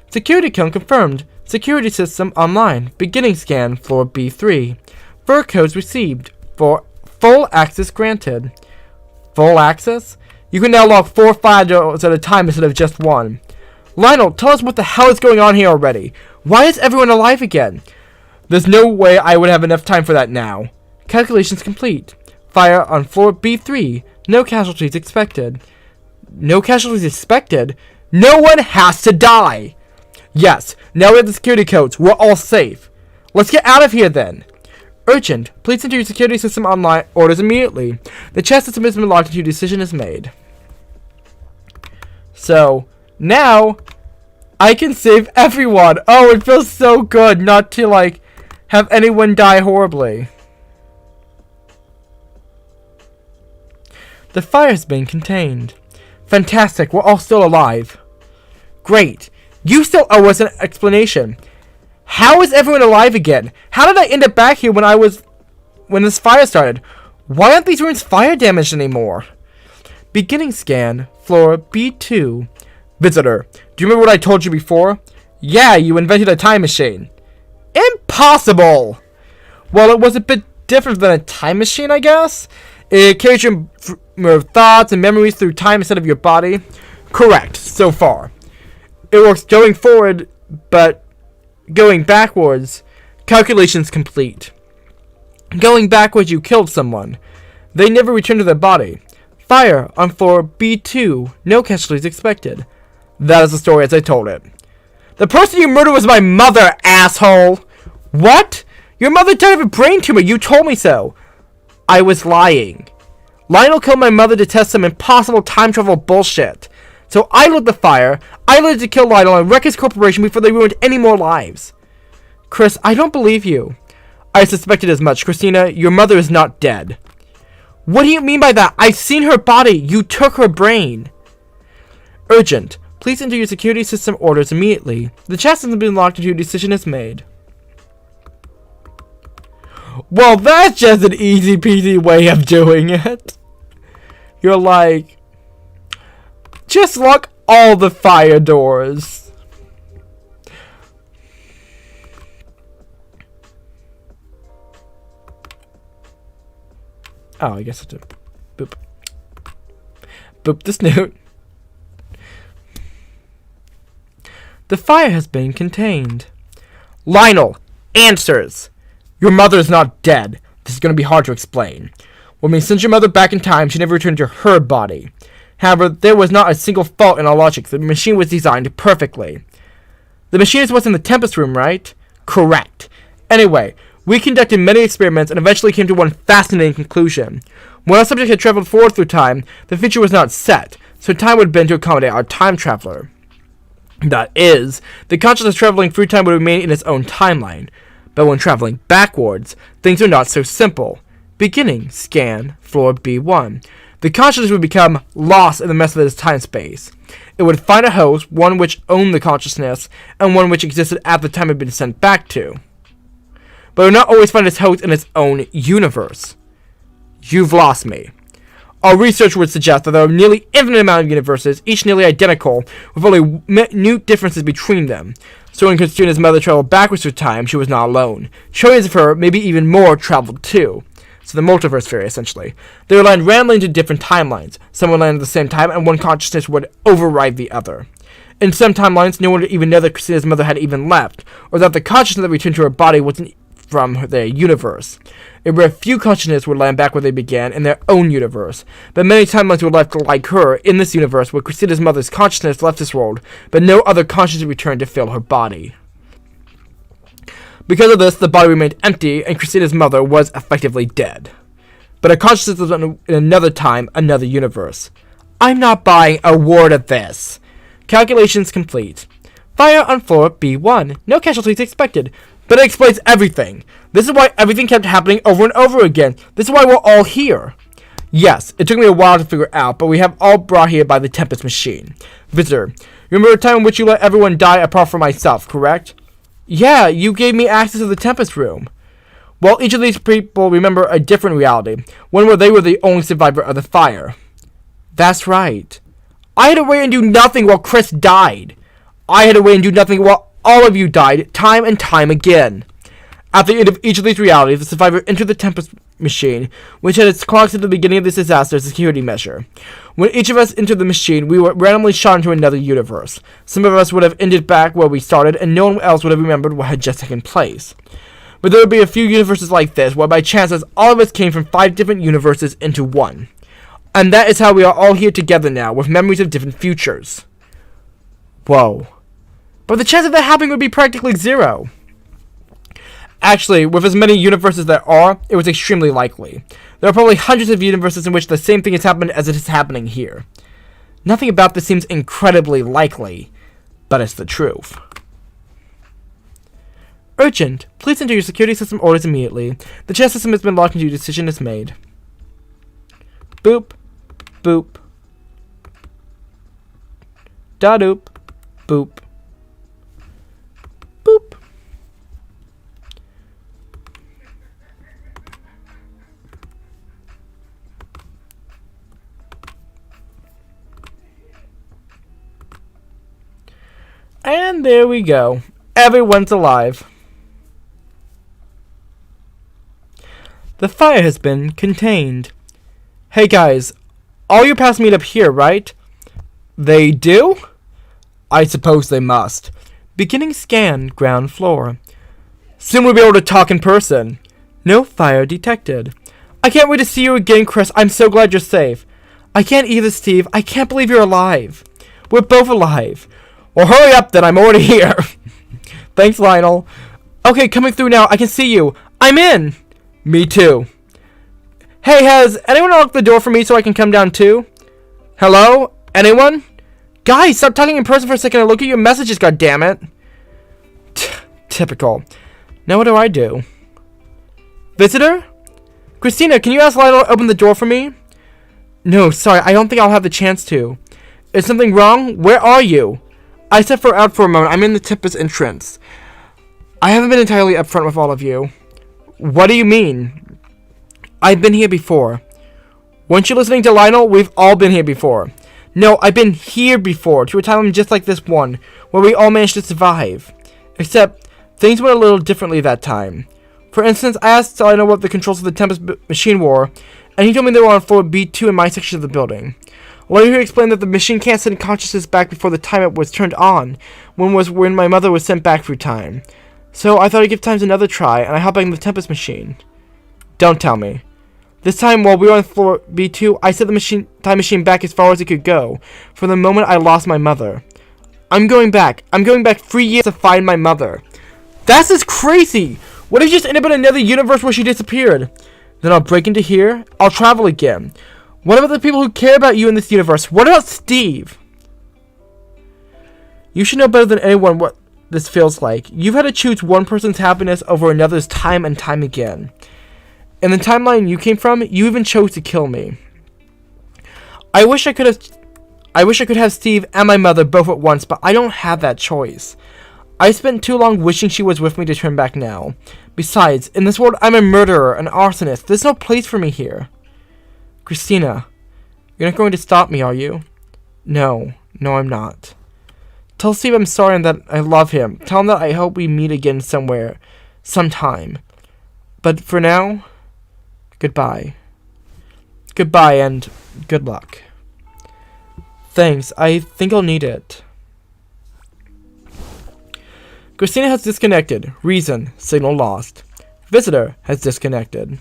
Security code confirmed. Security system online. Beginning scan, floor B3. Fur codes received. For full access granted. Full access? You can now log 4 files at a time instead of just one. Lionel, tell us what the hell is going on here already. Why is everyone alive again? There's no way I would have enough time for that now. Calculations complete. Fire on floor B3. No casualties expected. No casualties expected? No one has to die! Yes, now we have the security codes. We're all safe. Let's get out of here then. Urgent. Please enter your security system online orders immediately. The chat system has been locked until your decision is made. So, now, I can save everyone. Oh, it feels so good not to, like, have anyone die horribly. The fire has been contained. Fantastic, we're all still alive. Great. You still owe us an explanation. How is everyone alive again? How did I end up back here when this fire started? Why aren't these rooms fire damaged anymore? Beginning scan, floor B2. Visitor, do you remember what I told you before? Yeah, you invented a time machine. Impossible! Well, it was a bit different than a time machine, I guess. It carries your thoughts and memories through time instead of your body. Correct, so far. It works going forward, but going backwards. Calculations complete. Going backwards, you killed someone. They never returned to their body. Fire on floor B2. No casualties expected. That is the story as I told it. The person you murdered was my mother, asshole! What? Your mother died of a brain tumor. You told me so. I was lying. Lionel killed my mother to test some impossible time travel bullshit. So I lit the fire. I lit it to kill Lionel and wreck his corporation before they ruined any more lives. Chris, I don't believe you. I suspected as much. Christina, your mother is not dead. What do you mean by that? I've seen her body. You took her brain. Urgent. Please enter your security system orders immediately. The chat system has been locked until your decision is made. Well, that's just an easy peasy way of doing it. You're like, just lock all the fire doors. Oh, I guess I have to boop. Boop the snoot. The fire has been contained. Lionel, answers. Your mother is not dead. This is going to be hard to explain. When we sent your mother back in time, she never returned to her body. However, there was not a single fault in our logic. The machine was designed perfectly. The machine is what's in the Tempest room, right? Correct. Anyway, we conducted many experiments and eventually came to one fascinating conclusion. When our subject had traveled forward through time, the future was not set, so time would bend to accommodate our time traveler. That is, the consciousness traveling through time would remain in its own timeline. But when traveling backwards, things are not so simple. Beginning, scan, floor B1. The consciousness would become lost in the mess of its time-space. It would find a host, one which owned the consciousness, and one which existed at the time it had been sent back to. But it would not always find its host in its own universe. You've lost me. Our research would suggest that there are nearly infinite amount of universes, each nearly identical, with only minute differences between them. So when Christina's mother traveled backwards through time, she was not alone. Trillions of her, maybe even more, traveled too. So the multiverse theory, essentially. They would land randomly into different timelines. Some would land at the same time, and one consciousness would override the other. In some timelines, no one would even know that Christina's mother had even left, or that the consciousness that returned to her body wasn't from their universe. A rare few consciousness would land back where they began in their own universe, but many timelines were left like her in this universe where Christina's mother's consciousness left this world, but no other consciousness returned to fill her body. Because of this, the body remained empty, and Christina's mother was effectively dead. But her consciousness was in another time, another universe. I'm not buying a word of this. Calculations complete. Fire on floor B1. No casualties expected. But it explains everything. This is why everything kept happening over and over again. This is why we're all here. Yes, it took me a while to figure out, but we have all brought here by the Tempest machine. Visitor, you remember a time in which you let everyone die apart from myself, correct? Yeah, you gave me access to the Tempest room. Well, each of these people remember a different reality. One where they were the only survivor of the fire. That's right. I had to wait and do nothing while Chris died. I had to wait and do nothing while all of you died, time and time again. At the end of each of these realities, the survivor entered the Tempest machine, which had its clocks at the beginning of this disaster as a security measure. When each of us entered the machine, we were randomly shot into another universe. Some of us would have ended back where we started, and no one else would have remembered what had just taken place. But there would be a few universes like this, where by chances all of us came from 5 different universes into one. And that is how we are all here together now, with memories of different futures. Whoa. But the chance of that happening would be practically zero. Actually, with as many universes there are, it was extremely likely. There are probably hundreds of universes in which the same thing has happened as it is happening here. Nothing about this seems incredibly likely, but it's the truth. Urgent. Please enter your security system orders immediately. The chess system has been locked and your decision is made. Boop. Boop. Da-doop. Boop. Boop. And there we go. Everyone's alive. The fire has been contained. Hey guys, all your paths meet up here, right? They do? I suppose they must. Beginning scan, ground floor. Soon we'll be able to talk in person. No fire detected. I can't wait to see you again, Chris. I'm so glad you're safe. I can't either, Steve. I can't believe you're alive. We're both alive. Well, hurry up then. I'm already here. Thanks, Lionel. Okay, coming through now. I can see you. I'm in. Me too. Hey, has anyone unlocked the door for me so I can come down too? Hello? Anyone? Guys, stop talking in person for a second and look at your messages, goddammit. Typical. Now what do I do? Visitor? Christina, can you ask Lionel to open the door for me? No, sorry, I don't think I'll have the chance to. Is something wrong? Where are you? I stepped out for a moment. I'm in the Tempest entrance. I haven't been entirely upfront with all of you. What do you mean? I've been here before. Weren't you listening to Lionel? We've all been here before. No, I've been here before, to a time just like this one, where we all managed to survive. Except, things went a little differently that time. For instance, I asked Lionel what the controls of the Tempest machine were, and he told me they were on floor B2 in my section of the building. Later he explained that the machine can't send consciousness back before the time it was turned on, when my mother was sent back through time. So I thought I'd give times another try, and I hopped back in the Tempest machine. Don't tell me. This time, while we were on floor B2, I set the time machine back as far as it could go, from the moment I lost my mother. I'm going back 3 years to find my mother. That's just crazy! What if you just ended up in another universe where she disappeared? Then I'll break into here, I'll travel again. What about the people who care about you in this universe? What about Steve? You should know better than anyone what this feels like. You've had to choose one person's happiness over another's time and time again. In the timeline you came from, you even chose to kill me. I wish I could have Steve and my mother both at once, but I don't have that choice. I spent too long wishing she was with me to turn back now. Besides, in this world I'm a murderer, an arsonist. There's no place for me here. Christina, you're not going to stop me, are you? No, I'm not. Tell Steve I'm sorry and that I love him. Tell him that I hope we meet again somewhere, sometime. But for now, goodbye. Goodbye and good luck. Thanks, I think I'll need it. Christina has disconnected. Reason, signal lost. Visitor has disconnected.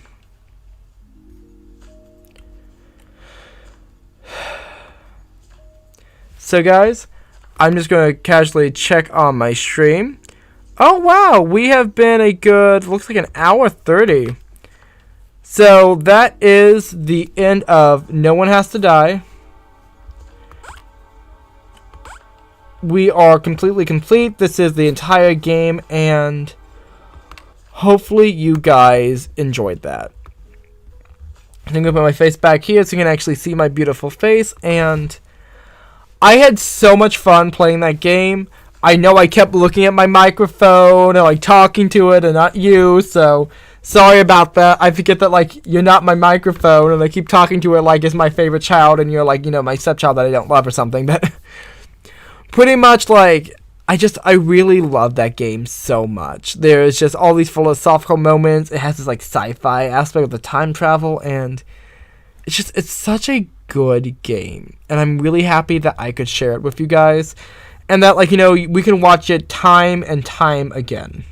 So guys, I'm just going to casually check on my stream. Oh wow, we have been a good, looks like an hour 30. So that is the end of No One Has to Die. We are completely complete. This is the entire game, and hopefully you guys enjoyed that. I'm going to put my face back here so you can actually see my beautiful face, and I had so much fun playing that game. I know I kept looking at my microphone and like talking to it and not you, so sorry about that. I forget that like you're not my microphone and I keep talking to it like it's my favorite child and you're like, you know, my stepchild that I don't love or something, but pretty much like I really love that game so much. There's just all these philosophical moments. It has this like sci-fi aspect of the time travel, and it's such a good game, and I'm really happy that I could share it with you guys, and that like, you know, we can watch it time and time again.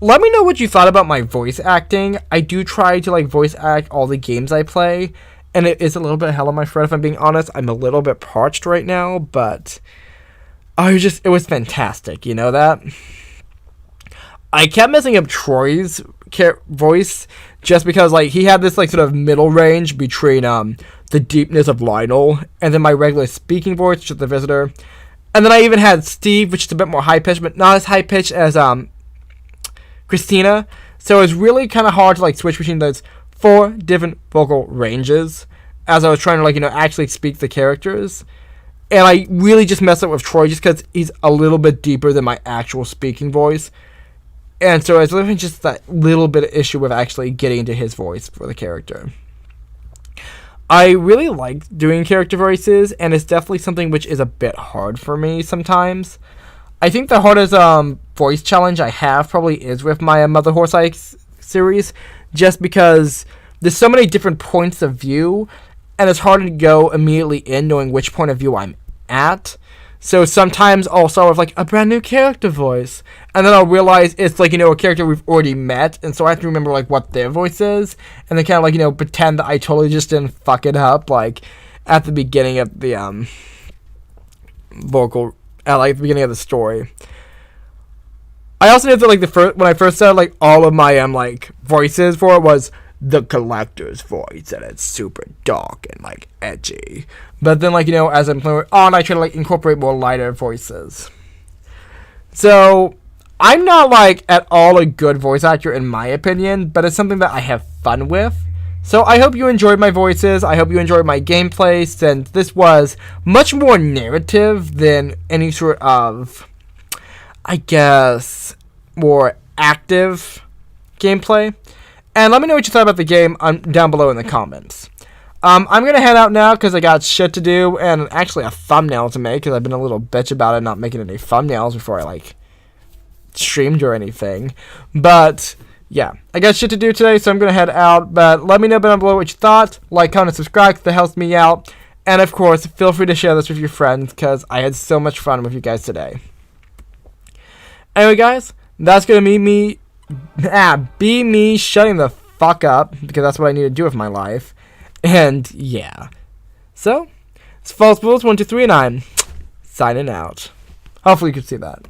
Let me know what you thought about my voice acting. I do try to like voice act all the games I play, and it is a little bit hell on my throat if I'm being honest. I'm a little bit parched right now, but it was fantastic, you know that? I kept messing up Troy's voice just because like he had this like sort of middle range between the deepness of Lionel and then my regular speaking voice, which is the Visitor. And then I even had Steve, which is a bit more high pitched, but not as high pitched as Christina. So it was really kind of hard to like switch between those 4 different vocal ranges as I was trying to like, you know, actually speak the characters. And I really just messed up with Troy just because he's a little bit deeper than my actual speaking voice. And so it's literally just that little bit of issue with actually getting into his voice for the character. I really like doing character voices, and it's definitely something which is a bit hard for me sometimes. I think the hardest voice challenge I have probably is with my Mother Horse Ice series, just because there's so many different points of view, and it's hard to go immediately in knowing which point of view I'm at. So sometimes I'll start with like a brand new character voice, and then I'll realize it's like, you know, a character we've already met, and so I have to remember like what their voice is, and then kind of like, you know, pretend that I totally just didn't fuck it up like at the beginning of the vocal, like the beginning of the story. I also did that like when I first started, like all of my like voices for it was the collector's voice, and it's super dark and like edgy. But then like, you know, as I'm playing on, I try to like incorporate more lighter voices. So I'm not like at all a good voice actor in my opinion, but it's something that I have fun with. So I hope you enjoyed my voices. I hope you enjoyed my gameplay, since this was much more narrative than any sort of, I guess, more active gameplay. And let me know what you thought about the game down below in the comments. I'm going to head out now because I got shit to do and actually a thumbnail to make, because I've been a little bitch about it not making any thumbnails before I like streamed or anything. But yeah, I got shit to do today, so I'm going to head out. But let me know down below what you thought. Like, comment, subscribe, because that helps me out. And of course, feel free to share this with your friends, because I had so much fun with you guys today. Anyway guys, that's going to be me shutting the fuck up, because that's what I need to do with my life. And yeah, so it's False Bulls 1, 2, 3, and I'm signing out. Hopefully you can see that.